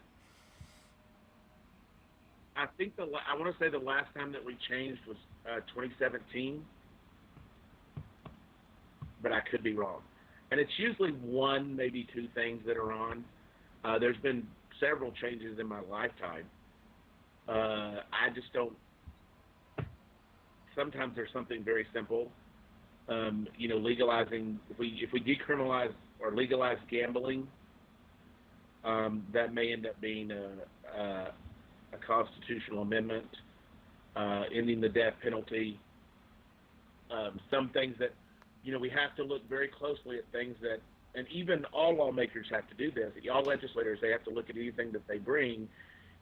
Speaker 2: I think I want to say the last time that we changed was 2017, but I could be wrong. And it's usually one, maybe two things that are on. There's been several changes in my lifetime. I just don't. Sometimes there's something very simple. Legalizing. If we decriminalize or legalize gambling, that may end up being a constitutional amendment, ending the death penalty. Some things that, we have to look very closely at things that, and even all lawmakers have to do this. All legislators, they have to look at anything that they bring.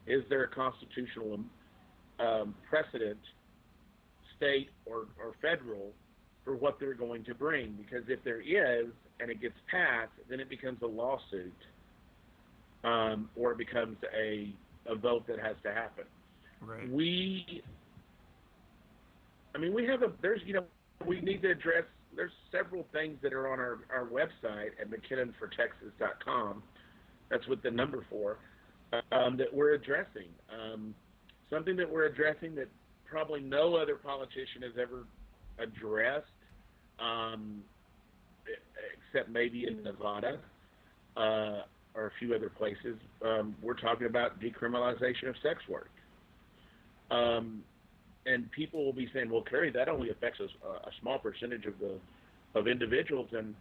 Speaker 2: Is there a constitutional precedent, state or federal, for what they're going to bring? Because if there is, and it gets passed, then it becomes a lawsuit, or it becomes a vote that has to happen.
Speaker 1: Right.
Speaker 2: We need to address, there's several things that are on our website at McKinnonforTexas.com. That's what the number for, that we're addressing. Something that we're addressing that probably no other politician has ever addressed, except maybe in Nevada, or a few other places. We're talking about decriminalization of sex work. And people will be saying, well, Kerry, that only affects a small percentage of individuals. And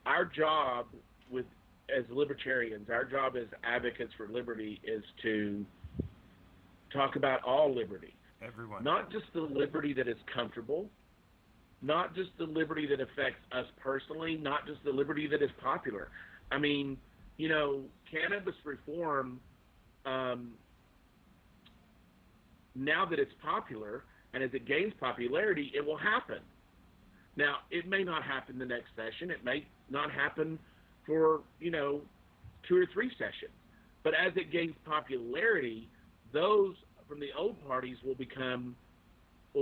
Speaker 2: our job as libertarians, our job as advocates for liberty is to talk about all liberty.
Speaker 1: Everyone.
Speaker 2: Not just the liberty that is comfortable, not just the liberty that affects us personally, not just the liberty that is popular. I mean, cannabis reform, now that it's popular, and as it gains popularity, it will happen. Now, it may not happen the next session. It may not happen for, 2 or 3 sessions. But as it gains popularity, those from the old parties will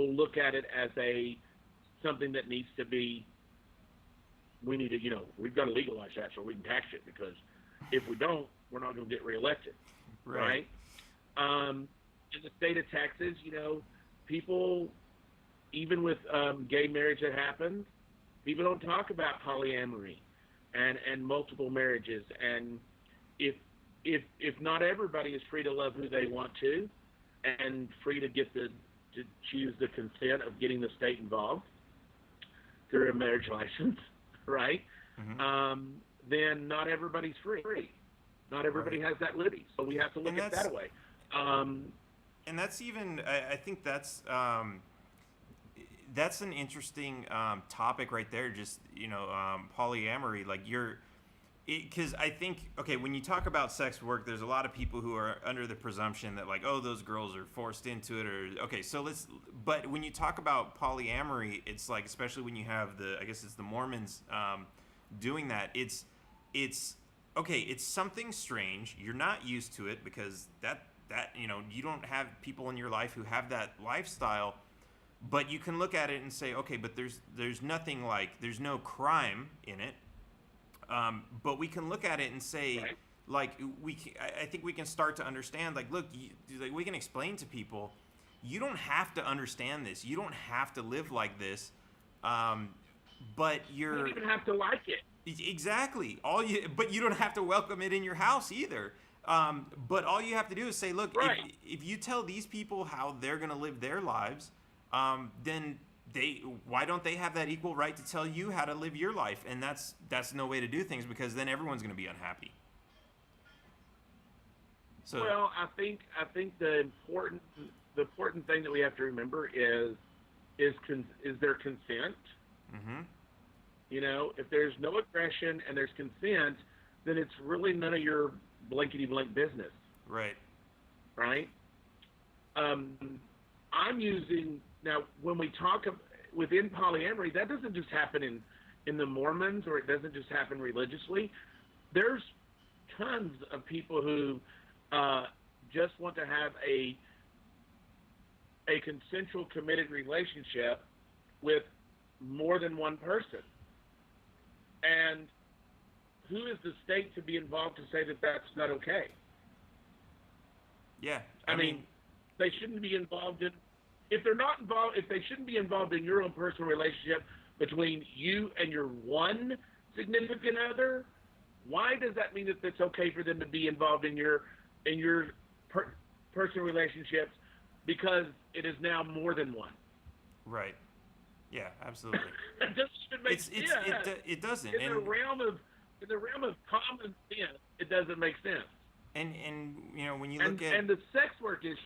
Speaker 2: look at it as something that needs to be, we've got to legalize that so we can tax it, because if we don't, we're not going to get reelected, right? In the state of Texas, people, even with gay marriage that happens, people don't talk about polyamory and multiple marriages. And if not everybody is free to love who they want to, and free to to choose the consent of getting the state involved through a marriage license, right? Mm-hmm. Then not everybody's free. Not everybody has that liberty. So we have to look at that way.
Speaker 1: And that's even, I think that's an interesting topic right there. Just, polyamory, like because I think, okay, when you talk about sex work, there's a lot of people who are under the presumption that, like, oh, those girls are forced into it, but when you talk about polyamory, it's like, especially when you have I guess it's the Mormons doing that, it's okay, it's something strange. You're not used to it, because that you don't have people in your life who have that lifestyle, but you can look at it and say, okay, but there's nothing, like, there's no crime in it. But we can look at it and say, right, like, I think we can start to understand, like, look, we can explain to people, you don't have to understand this. You don't have to live like this. But you
Speaker 2: don't even have to like it.
Speaker 1: Exactly. But you don't have to welcome it in your house either. But all you have to do is say, look, right, if you tell these people how they're going to live their lives, then why don't they have that equal right to tell you how to live your life? And that's no way to do things, because then everyone's going to be unhappy. So,
Speaker 2: well, I think the important thing that we have to remember is there consent. Mm-hmm. If there's no aggression and there's consent, then it's really none of your blankety-blank business.
Speaker 1: Right.
Speaker 2: Right? I'm using, now, when we talk, within polyamory, that doesn't just happen in the Mormons, or it doesn't just happen religiously. There's tons of people who just want to have a consensual, committed relationship with more than one person. And who is the state to be involved to say that that's not okay?
Speaker 1: Yeah,
Speaker 2: I mean, they shouldn't be involved in. If they're not involved, if they shouldn't be involved in your own personal relationship between you and your one significant other, why does that mean that it's okay for them to be involved in your personal relationships because it is now more than one?
Speaker 1: Right. Yeah, absolutely.
Speaker 2: It doesn't make sense.
Speaker 1: It doesn't.
Speaker 2: In the realm of common sense, it doesn't make sense.
Speaker 1: And you know, when you look at
Speaker 2: the sex work issue.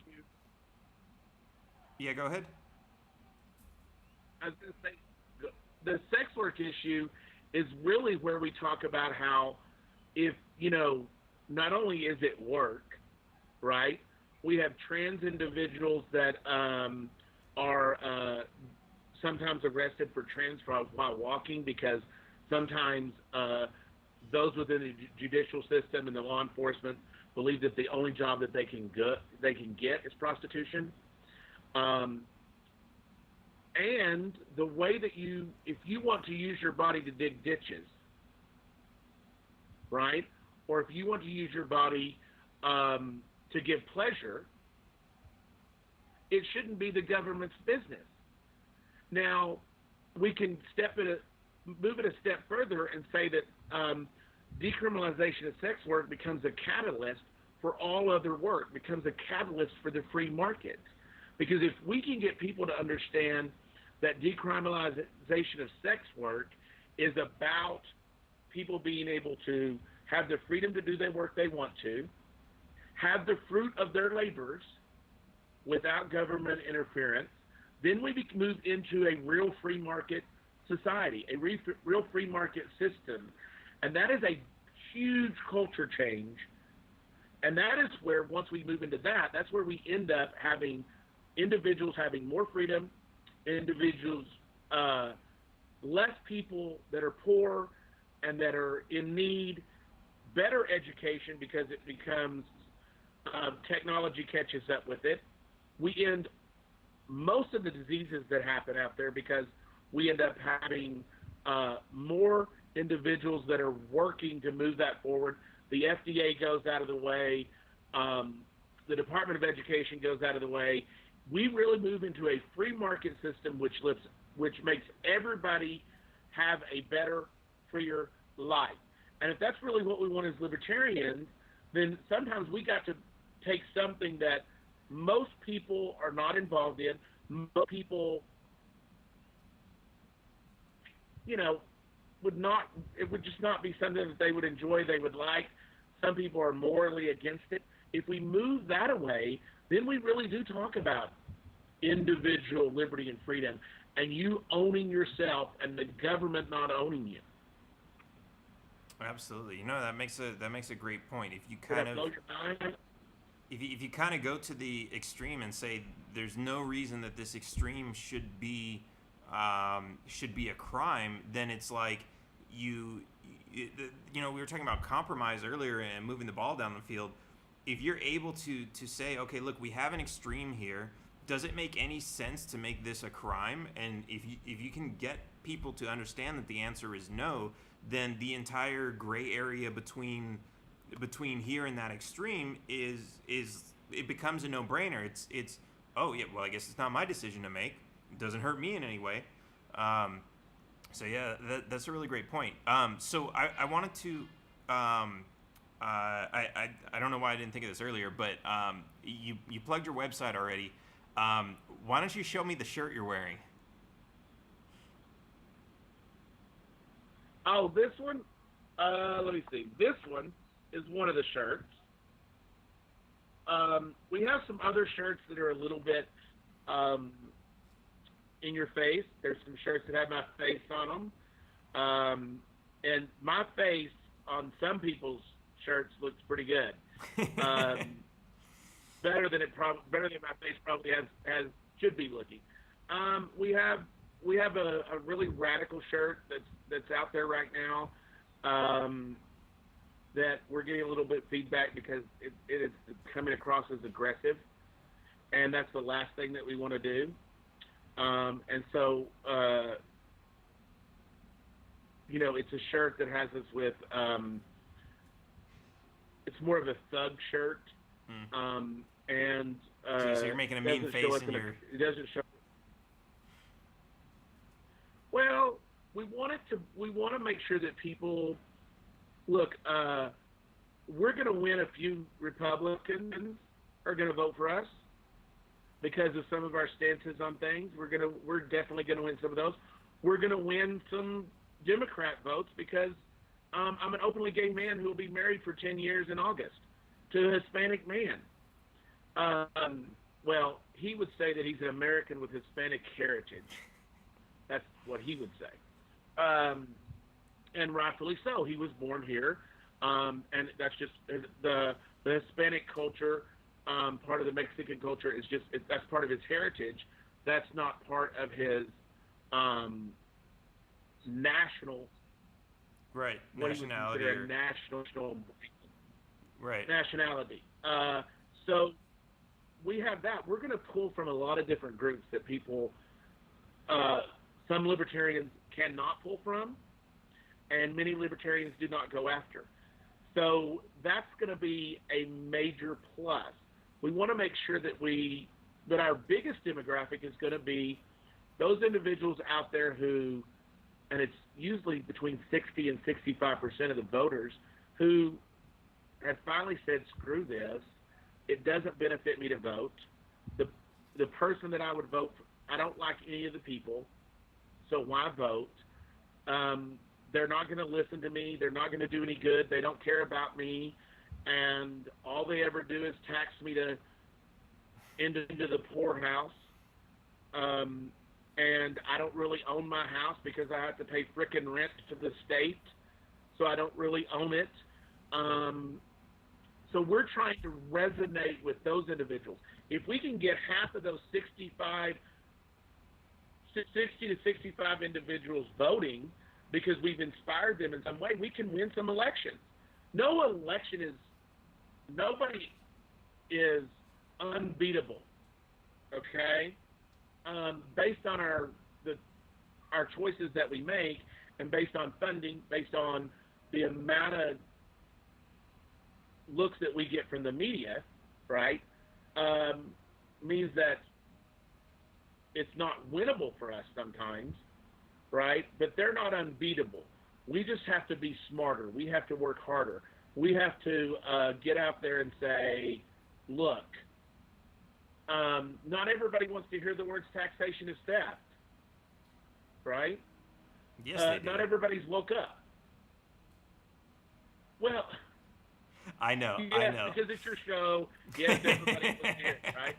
Speaker 1: Yeah, go ahead.
Speaker 2: I was going to say, the sex work issue is really where we talk about how, if, you know, not only is it work, right? We have trans individuals that are sometimes arrested for trans fraud while walking, because sometimes those within the judicial system and the law enforcement believe that the only job that they can get is prostitution. And the way that if you want to use your body to dig ditches, right? Or if you want to use your body to give pleasure, it shouldn't be the government's business. Now, we can move it a step further and say that decriminalization of sex work becomes a catalyst for all other work, becomes a catalyst for the free market. Because if we can get people to understand that decriminalization of sex work is about people being able to have the freedom to do the work they want to, have the fruit of their labors without government interference, then we move into a real free market society, a real free market system. And that is a huge culture change. And that is where, once we move into that, that's where we end up having individuals having more freedom, individuals, less people that are poor and that are in need, better education because it becomes, technology catches up with it. We end most of the diseases that happen out there because we end up having more individuals that are working to move that forward. The FDA goes out of the way. The Department of Education goes out of the way. We really move into a free market system which makes everybody have a better, freer life. And if that's really what we want as libertarians, then sometimes we got to take something that most people are not involved in. Most people, you know, it would just not be something that they would enjoy, they would like. Some people are morally against it. If we move that away, then we really do talk about individual liberty and freedom, and you owning yourself and the government not owning you.
Speaker 1: Absolutely. You know, that makes a great point. If you kind of if you kind of go to the extreme and say there's no reason that this extreme should be a crime, then it's like you know, we were talking about compromise earlier and moving the ball down the field. If you're able to say, okay, look, we have an extreme here. Does it make any sense to make this a crime? And if you can get people to understand that the answer is no, then the entire gray area between here and that extreme is it becomes a no-brainer. It's oh yeah, well, I guess it's not my decision to make. It doesn't hurt me in any way. So yeah, that's a really great point. So I wanted to I don't know why I didn't think of this earlier, but you plugged your website already. Why don't you show me the shirt you're wearing?
Speaker 2: Oh, this one? Let me see. This one is one of the shirts. We have some other shirts that are a little bit in your face. There's some shirts that have my face on them. And my face on some people's shirts looks pretty good. Better than my face probably should be looking. We have we have a really radical shirt that's out there right now. That we're getting a little bit of feedback because it is coming across as aggressive, and that's the last thing that we want to do. And so, it's a shirt that has us with. It's more of a thug shirt, and
Speaker 1: so you're making a mean face in your.
Speaker 2: It doesn't show. Well, we want to make sure that people look. We're going to win a few Republicans are going to vote for us because of some of our stances on things. We're definitely going to win some of those. We're going to win some Democrat votes because I'm an openly gay man who will be married for 10 years in August to a Hispanic man. Well, he would say that he's an American with Hispanic heritage. That's what he would say. And rightfully so. He was born here. And that's just the Hispanic culture, part of the Mexican culture is that's part of his heritage. That's not part of his national.
Speaker 1: Right.
Speaker 2: Nationality. National.
Speaker 1: Right.
Speaker 2: Nationality. So we have that. We're going to pull from a lot of different groups that people, some libertarians cannot pull from, and many libertarians do not go after. So that's going to be a major plus. We want to make sure that our biggest demographic is going to be those individuals out there who, and it's usually between 60 and 65% of the voters who have finally said, screw this. It doesn't benefit me to vote. The person that I would vote for, I don't like any of the people, so why vote? They're not going to listen to me. They're not going to do any good. They don't care about me. And all they ever do is tax me into the poorhouse. And I don't really own my house because I have to pay frickin' rent to the state. So I don't really own it. So we're trying to resonate with those individuals. If we can get half of those 60 to 65 individuals voting because we've inspired them in some way, we can win some elections. Nobody is unbeatable, okay? Based on our choices that we make and based on funding, based on the amount of looks that we get from the media, right, means that it's not winnable for us sometimes, right? But they're not unbeatable. We just have to be smarter. We have to work harder. We have to get out there and say, look, not everybody wants to hear the words taxation is theft, right?
Speaker 1: Yes, they do.
Speaker 2: Not everybody's woke up. Well,
Speaker 1: I know.
Speaker 2: Because it's your show. Yes, everybody was here, right?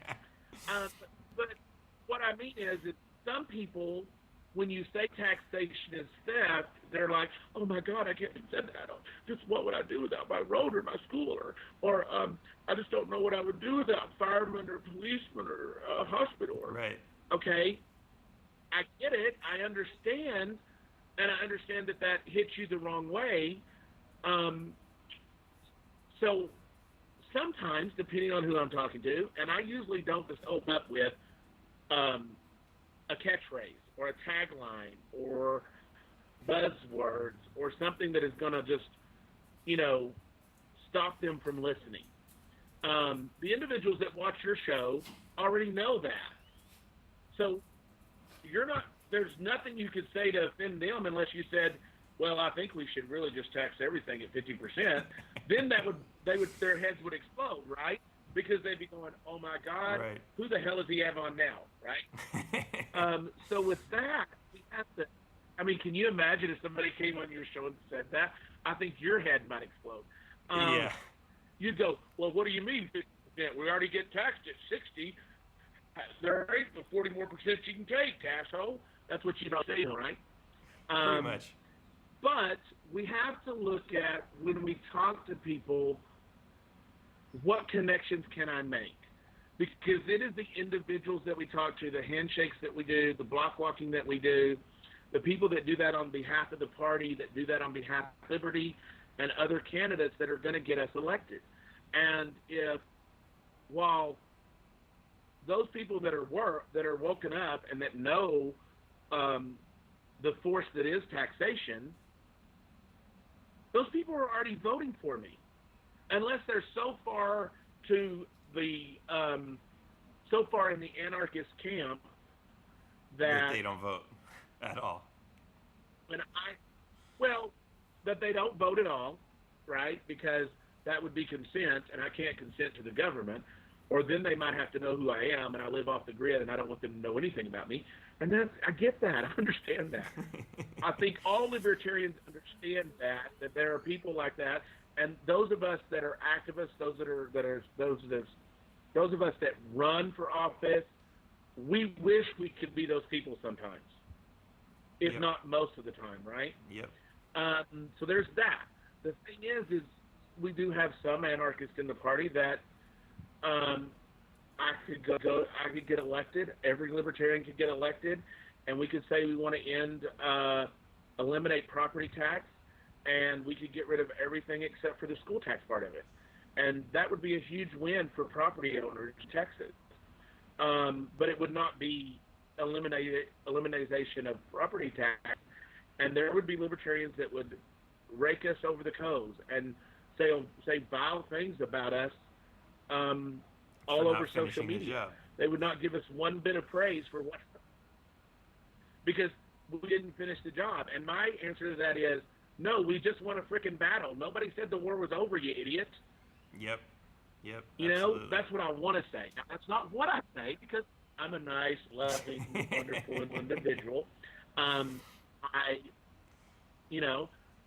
Speaker 2: But what I mean is that some people, when you say taxation is theft, they're like, oh my God, I can't accept that. Just what would I do without my road or my school? Or I just don't know what I would do without firemen or policemen or a hospital.
Speaker 1: Right.
Speaker 2: Okay, I get it. I understand. And I understand that hits you the wrong way. So sometimes, depending on who I'm talking to, and I usually don't just open up with a catchphrase or a tagline or buzzwords or something that is going to just, stop them from listening. The individuals that watch your show already know that. So there's nothing you could say to offend them unless you said, well, I think we should really just tax everything at 50%. Then their heads would explode, right? Because they'd be going, oh my God,
Speaker 1: right.
Speaker 2: Who the hell does he have on now, right? So with that, we have to. I mean, can you imagine if somebody came on your show and said that? I think your head might explode.
Speaker 1: Yeah.
Speaker 2: You'd go, well, what do you mean 50%? We already get taxed at 60. There ain't the 40 more percent you can take, asshole. That's what you're saying, right?
Speaker 1: Pretty much.
Speaker 2: But we have to look at, when we talk to people, what connections can I make? because it is the individuals that we talk to, the handshakes that we do, the block walking that we do, the people that do that on behalf of the party, that do that on behalf of Liberty and other candidates that are going to get us elected. And if, while those people that are woken up and that know the force that is taxation, those people are already voting for me, unless they're so far in the anarchist camp that
Speaker 1: they don't vote at all.
Speaker 2: That they don't vote at all, right? Because that would be consent, and I can't consent to the government. Or then they might have to know who I am, and I live off the grid, and I don't want them to know anything about me. And I get that. I understand that. I think all libertarians understand that there are people like that, and those of us that are activists, those of us that run for office, we wish we could be those people sometimes, if not most of the time, right?
Speaker 1: Yep.
Speaker 2: So there's that. The thing is we do have some anarchists in the party that I could get elected. Every libertarian could get elected, and we could say we want to eliminate property tax, and we could get rid of everything except for the school tax part of it. And that would be a huge win for property owners in Texas. But it would not be elimination of property tax. And there would be libertarians that would rake us over the coals and say vile things about us all over social media. They would not give us one bit of praise for what, because we didn't finish the job. And my answer to that is, no, we just won a freaking battle. Nobody said the war was over, you idiot.
Speaker 1: Yep.
Speaker 2: You know, that's what I want to say. Now, that's not what I say, because I'm a nice, loving, wonderful individual.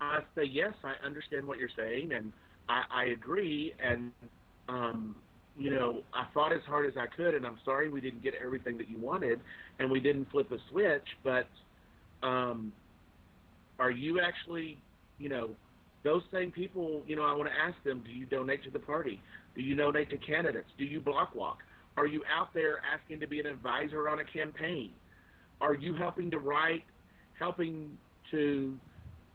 Speaker 2: I say, yes, I understand what you're saying, and I agree, and, I fought as hard as I could, and I'm sorry we didn't get everything that you wanted, and we didn't flip a switch, but are you actually, those same people, I want to ask them, do you donate to the party? Do you donate to candidates? Do you block walk? Are you out there asking to be an advisor on a campaign? Are you helping to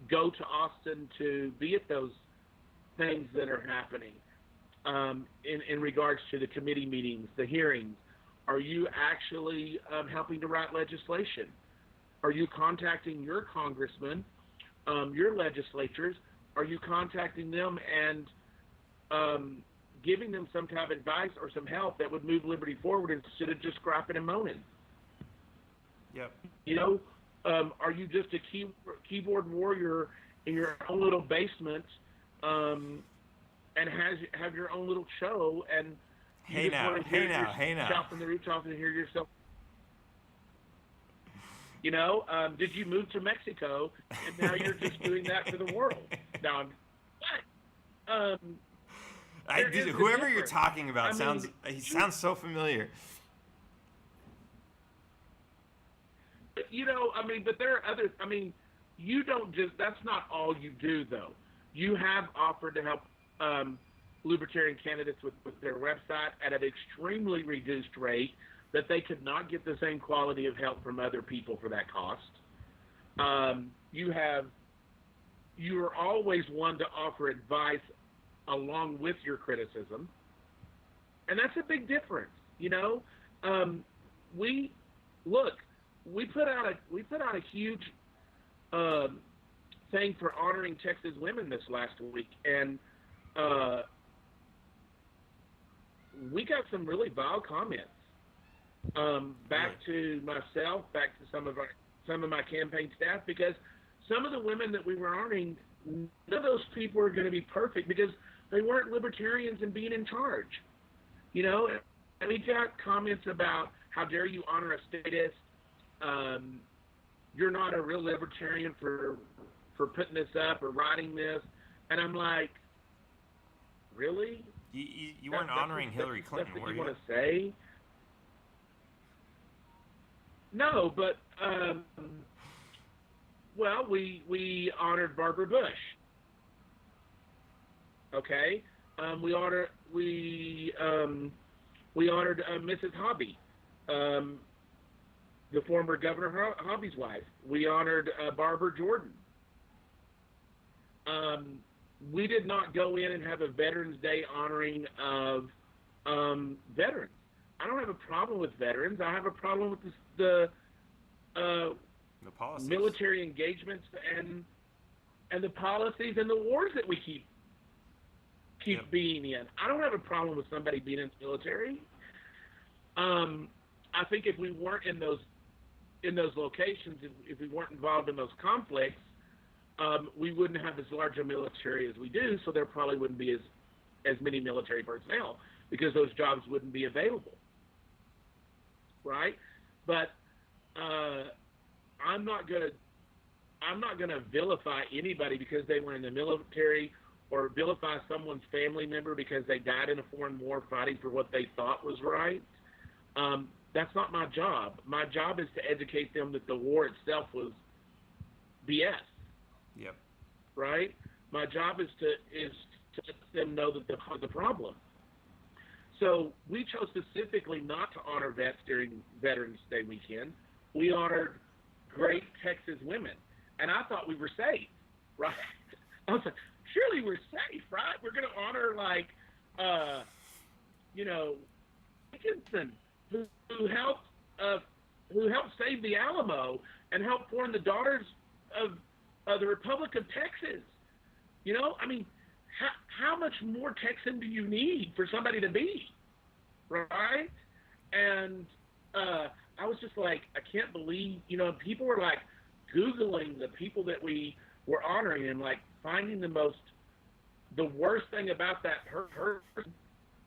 Speaker 2: go to Austin to be at those things that are happening in regards to the committee meetings, the hearings? Are you actually helping to write legislation? Are you contacting your congressmen, your legislatures? Are you contacting them and giving them some type of advice or some help that would move liberty forward instead of just griping and moaning?
Speaker 1: Yep.
Speaker 2: Are you just a keyboard warrior in your own little basement and have your own little show and
Speaker 1: hey now
Speaker 2: shout from the rooftops and hear yourself? Did you move to Mexico and now you're just doing that for the world? Now,
Speaker 1: whoever you're talking about sounds so familiar.
Speaker 2: But there are other. You don't just. That's not all you do, though. You have offered to help libertarian candidates with their website at an extremely reduced rate that they could not get the same quality of help from other people for that cost. You are always one to offer advice along with your criticism, and that's a big difference. We put out a huge thing for honoring Texas women this last week, and we got some really vile comments back to myself, back to some of my campaign staff, because some of the women that we were honoring, none of those people are going to be perfect because they weren't libertarians and being in charge. And we got comments about, how dare you honor a statist? You're not a real libertarian for putting this up or writing this. And I'm like, really?
Speaker 1: You weren't honoring Hillary Clinton, were you?
Speaker 2: Want to say? No, but we honored Barbara Bush. Okay, We honored Mrs. Hobby, um, the former Governor Hobby's wife. We honored Barbara Jordan. Um, we did not go in and have a Veterans Day honoring of veterans. I don't have a problem with veterans. I have a problem with uh,
Speaker 1: The policies.
Speaker 2: military engagements and the policies and the wars that we keep
Speaker 1: Yep.
Speaker 2: being in. I don't have a problem with somebody being in the military. I think if we weren't in those locations, if we weren't involved in those conflicts, we wouldn't have as large a military as we do. So there probably wouldn't be as many military personnel because those jobs wouldn't be available, right? But I'm not gonna vilify anybody because they were in the military or vilify someone's family member because they died in a foreign war fighting for what they thought was right. That's not my job. My job is to educate them that the war itself was BS.
Speaker 1: Yep.
Speaker 2: Right? My job is to let them know that the problem. So we chose specifically not to honor vets during Veterans Day weekend. We honored great Texas women, and I thought we were safe, right? I was like, surely we're safe, right? We're going to honor Dickinson, who helped save the Alamo and helped form the Daughters of the Republic of Texas. You know, I mean, how much more Texan do you need for somebody to be, right? And I was just like, I can't believe, people were like Googling the people that we were honoring and like finding the worst thing about that person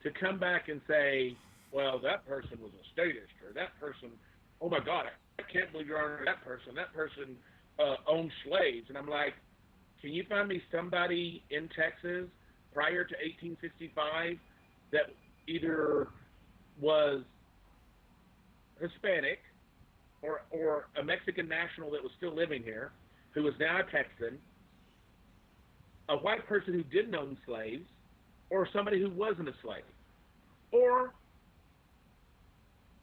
Speaker 2: to come back and say, well, that person was a statist, or that person, oh my God, I can't believe you're honoring that person. That person owned slaves. And I'm like, can you find me somebody in Texas prior to 1865 that either was Hispanic or a Mexican national that was still living here, who was now a Texan, a white person who didn't own slaves, or somebody who wasn't a slave, or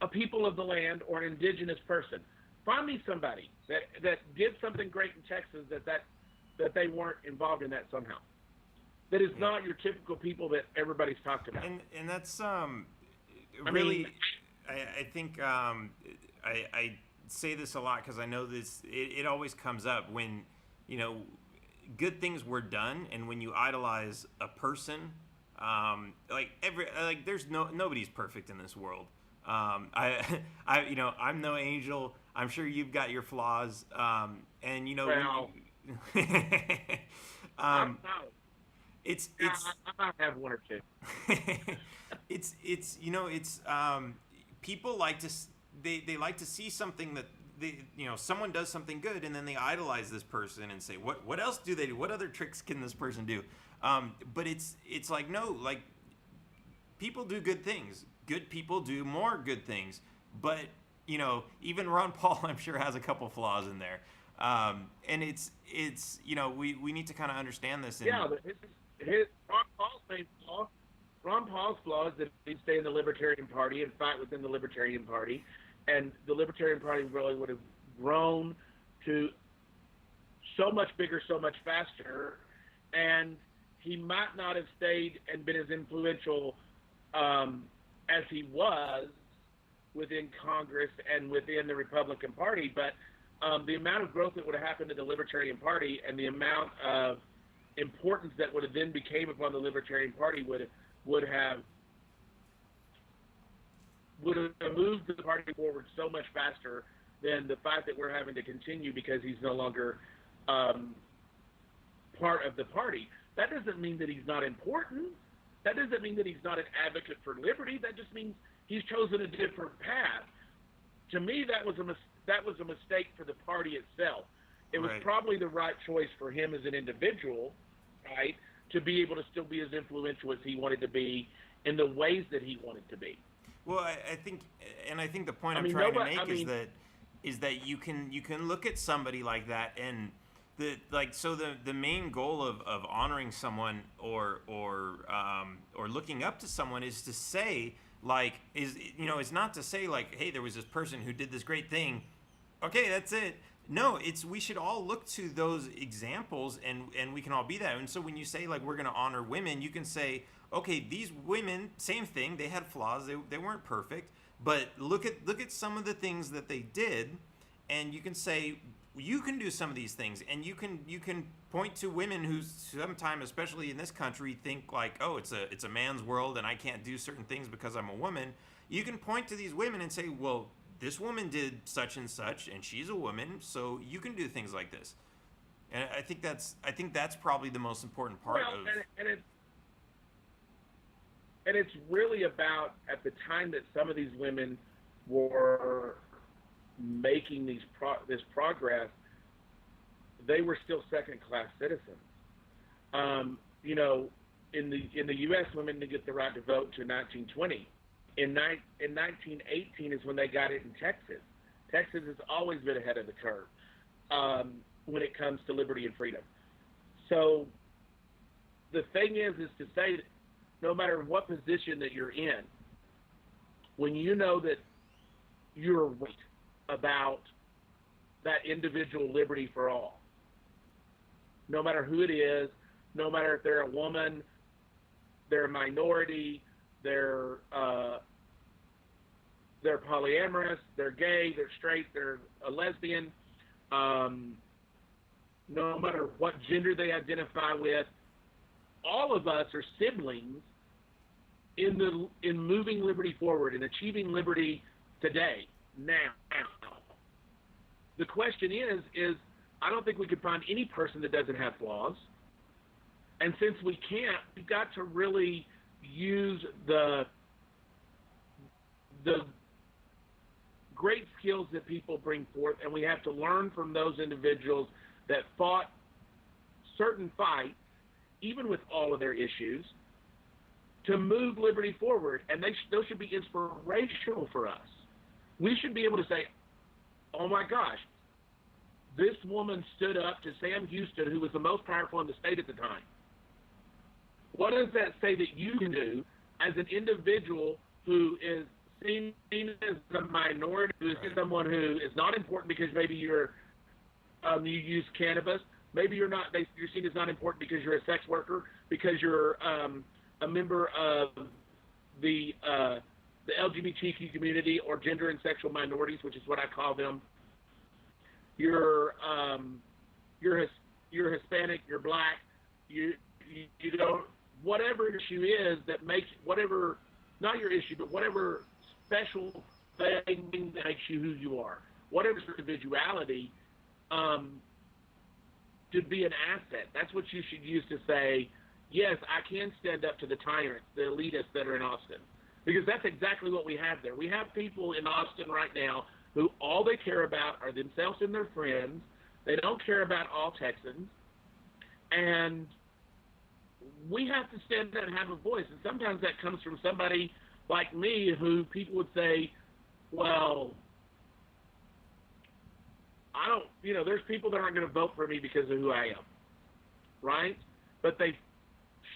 Speaker 2: a people of the land or an indigenous person? Find me somebody that did something great in Texas that they weren't involved in that somehow. That is not your typical people that everybody's talked about.
Speaker 1: And that's really, I think I say this a lot because I know this. It always comes up when good things were done, and when you idolize a person, there's nobody's perfect in this world. I'm no angel. I'm sure you've got your flaws, and
Speaker 2: Well,
Speaker 1: it's
Speaker 2: I might have one or two.
Speaker 1: it's people like to they like to see something that someone does something good, and then they idolize this person and say, what else do they do? What other tricks can this person do? But it's like, no, like, people do good things. Good people do more good things. But even Ron Paul, I'm sure, has a couple flaws in there. And it's we need to kind of understand this.
Speaker 2: Yeah, but Ron Paul's main flaw. Ron Paul's flaw is that he'd stay in the Libertarian Party and fight within the Libertarian Party, and the Libertarian Party really would have grown to so much bigger, so much faster, and he might not have stayed and been as influential as he was within Congress and within the Republican Party, but the amount of growth that would have happened to the Libertarian Party and the amount of importance that would have then became upon the Libertarian Party would have moved the party forward so much faster than the fight that we're having to continue because he's no longer part of the party. That doesn't mean that he's not important. That doesn't mean that he's not an advocate for liberty. That just means he's chosen a different path. To me, that was a mistake for the party itself. It was probably the right choice for him as an individual, right, to be able to still be as influential as he wanted to be in the ways that he wanted to be.
Speaker 1: Well, I think the point I'm trying to make is that you can look at somebody like that, and the main goal of honoring someone or looking up to someone is to say, Like, it's not to say like, hey, there was this person who did this great thing. Okay, that's it. No, we should all look to those examples, and we can all be that. And so when you say like we're going to honor women, you can say, okay, these women, same thing, they had flaws, they weren't perfect, but look at some of the things that they did, and you can say you can do some of these things, and you can point to women who sometimes, especially in this country, think like, oh, it's a man's world and I can't do certain things because I'm a woman. You can point to these women and say, well, this woman did such and such, and she's a woman, so you can do things like this. And I think that's probably the most important part of.
Speaker 2: And it's really about, at the time that some of these women were making this progress, they were still second-class citizens. In the U.S., women didn't get the right to vote until 1920. In 1918 is when they got it in Texas. Texas has always been ahead of the curve when it comes to liberty and freedom. So the thing is to say that no matter what position that you're in, when you know that you're right about that individual liberty for all, no matter who it is, no matter if they're a woman, they're a minority, they're polyamorous, they're gay, they're straight, they're a lesbian, no matter what gender they identify with, all of us are siblings in moving liberty forward and achieving liberty today, now. The question is I don't think we could find any person that doesn't have flaws. And since we can't, we've got to really use the great skills that people bring forth, and we have to learn from those individuals that fought certain fights, even with all of their issues, to move liberty forward. And those should be inspirational for us. We should be able to say, oh my gosh, this woman stood up to Sam Houston, who was the most powerful in the state at the time. What does that say that you can do as an individual who is seen as a minority, who is someone who is not important because maybe you use cannabis, maybe you're seen as not important because you're a sex worker, because you're a member of the LGBTQ community or gender and sexual minorities, which is what I call them. You're Hispanic, you're black, you don't, whatever issue is that makes, whatever, not your issue, but whatever special thing that makes you who you are, whatever individuality, to be an asset. That's what you should use to say, yes, I can stand up to the tyrants, the elitists that are in Austin. Because that's exactly what we have there. We have people in Austin right now who all they care about are themselves and their friends. They don't care about all Texans. And we have to stand there and have a voice. And sometimes that comes from somebody like me who people would say, well, I don't, there's people that aren't going to vote for me because of who I am, right? But they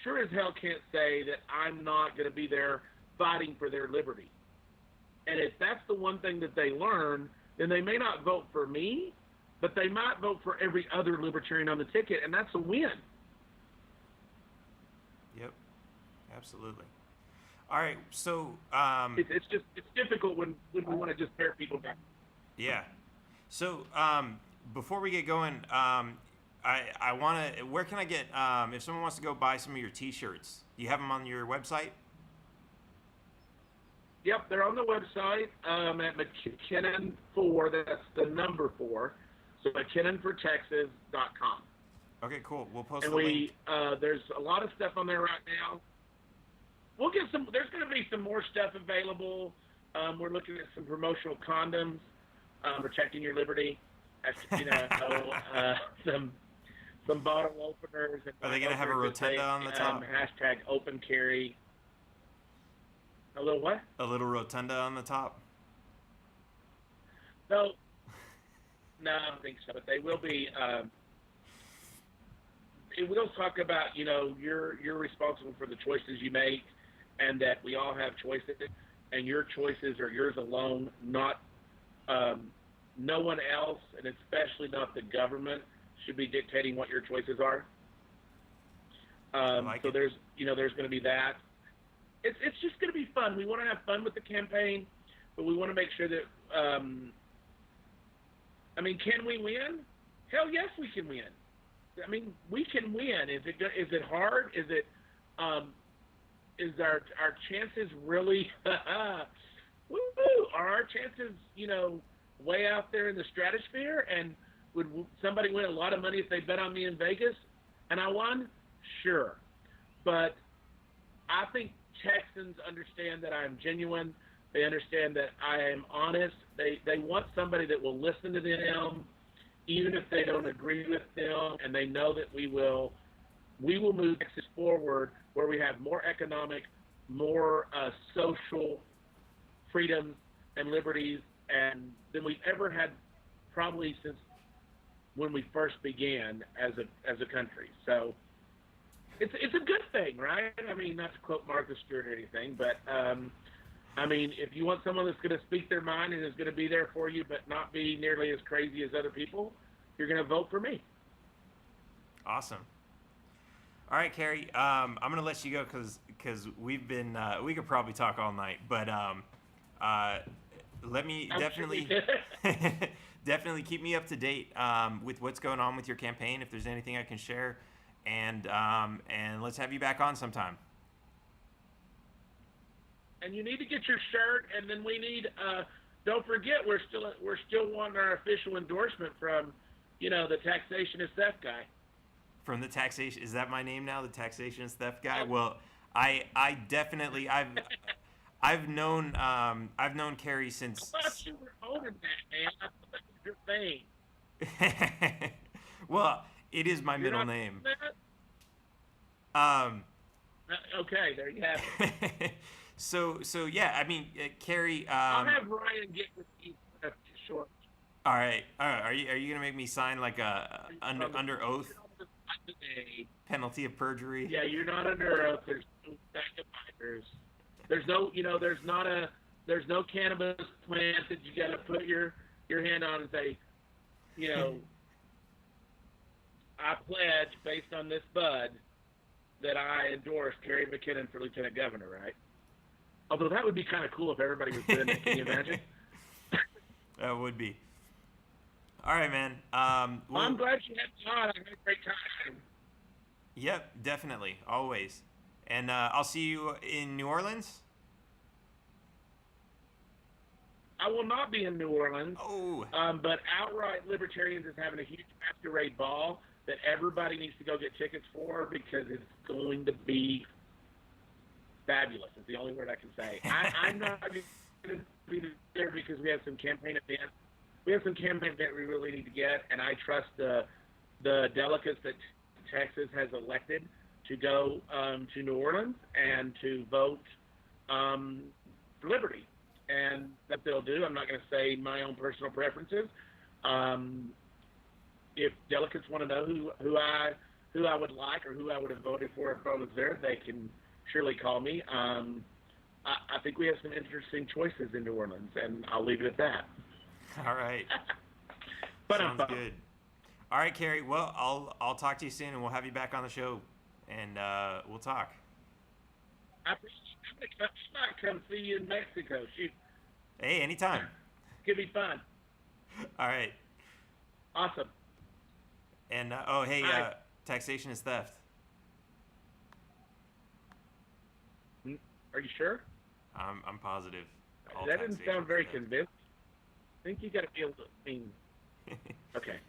Speaker 2: sure as hell can't say that I'm not going to be there fighting for their liberty. And if that's the one thing that they learn, then they may not vote for me, but they might vote for every other libertarian on the ticket, and that's a win.
Speaker 1: Yep, absolutely. All right, so
Speaker 2: it's difficult when we want to just tear people down.
Speaker 1: Yeah. So before we get going, I want to. Where can I get? If someone wants to go buy some of your T-shirts, do you have them on your website?
Speaker 2: Yep, they're on the website at McKenna 4. That's the number 4. So McKennanforTexas.com.
Speaker 1: Okay, cool. We'll post
Speaker 2: and
Speaker 1: the link.
Speaker 2: There's a lot of stuff on there right now. We'll get some. There's going to be some more stuff available. We're looking at some promotional condoms, protecting your liberty. Some bottle openers. And
Speaker 1: are they going to have a rotunda on the top?
Speaker 2: Hashtag open carry. A little what?
Speaker 1: A little rotunda on the top?
Speaker 2: No, I don't think so. But they will be. It will talk about, you're responsible for the choices you make, and that we all have choices. and your choices are yours alone, not no one else, and especially not the government, should be dictating what your choices are.
Speaker 1: I like
Speaker 2: So
Speaker 1: it.
Speaker 2: there's going to be that. It's just going to be fun. We want to have fun with the campaign, but we want to make sure that. I mean, can we win? Hell yes, we can win. I mean, we can win. Is it hard? Um, is our chances really? Woo, are our chances way out there in the stratosphere? And would somebody win a lot of money if they bet on me in Vegas and I won? Sure, but I think Texans understand that I am genuine. They understand that I am honest. They want somebody that will listen to them, even if they don't agree with them, and they know that we will move Texas forward where we have more economic, more social freedoms and liberties, and than we've ever had probably since when we first began as a country. So it's a good thing, right? I mean, not to quote Martha Stewart or anything, but I mean, if you want someone that's going to speak their mind and is going to be there for you, but not be nearly as crazy as other people, you're going to vote for me.
Speaker 1: Awesome. All right, Kerry. I'm gonna let you go because we've been we could probably talk all night, but let me
Speaker 2: I'm sure we did.
Speaker 1: definitely keep me up to date with what's going on with your campaign. If there's anything I can share, and let's have you back on sometime.
Speaker 2: And you need to get your shirt, and then we need. Don't forget, we're still wanting our official endorsement from, the taxation is theft guy.
Speaker 1: From the taxation, is that my name now? The taxation is theft guy. Well, I definitely I've known Kerry since.
Speaker 2: I thought you were owning that, man. I thought that was your thing.
Speaker 1: Well, it is my
Speaker 2: You're
Speaker 1: middle
Speaker 2: not
Speaker 1: name.
Speaker 2: that? Okay, there you have it.
Speaker 1: So yeah, I mean, Kerry.
Speaker 2: I'll have Ryan get with you short.
Speaker 1: All right. Are you gonna make me sign like a under oath penalty of perjury?
Speaker 2: Yeah, you're not under oath. There's no backup binders. There's no cannabis plant that you got to put your hand on and say, I pledge based on this bud that I endorse Kerry McKenna for lieutenant governor, right? Although that would be kind of cool if everybody was doing that. Can you imagine?
Speaker 1: That would be. All right, man.
Speaker 2: Well, I'm glad you had me on. I had a great time.
Speaker 1: Yep, definitely, always. And I'll see you in New Orleans.
Speaker 2: I will not be in New Orleans.
Speaker 1: Oh.
Speaker 2: But Outright Libertarians is having a huge masquerade ball that everybody needs to go get tickets for because it's going to be fabulous. Is the only word I can say. I'm not going to be there because we have some campaign events. We have some campaign event we really need to get, and I trust the delegates that Texas has elected to go to New Orleans and to vote for liberty. And that they'll do. I'm not going to say my own personal preferences. If delegates want to know who I would like or who I would have voted for if I was there, they can surely call me. I think we have some interesting choices in New Orleans, and I'll leave it at that.
Speaker 1: All right.
Speaker 2: But
Speaker 1: Sounds good. All right, Kerry. Well, I'll talk to you soon, and we'll have you back on the show, and we'll talk.
Speaker 2: I might come see you in Mexico. Shoot.
Speaker 1: Hey, anytime.
Speaker 2: It's gonna be fun.
Speaker 1: All right.
Speaker 2: Awesome.
Speaker 1: And hey, taxation is theft.
Speaker 2: Are you sure?
Speaker 1: I'm positive. All
Speaker 2: That didn't
Speaker 1: taxation
Speaker 2: sound
Speaker 1: is
Speaker 2: very
Speaker 1: theft.
Speaker 2: convincing. I think you got to be able to. Okay.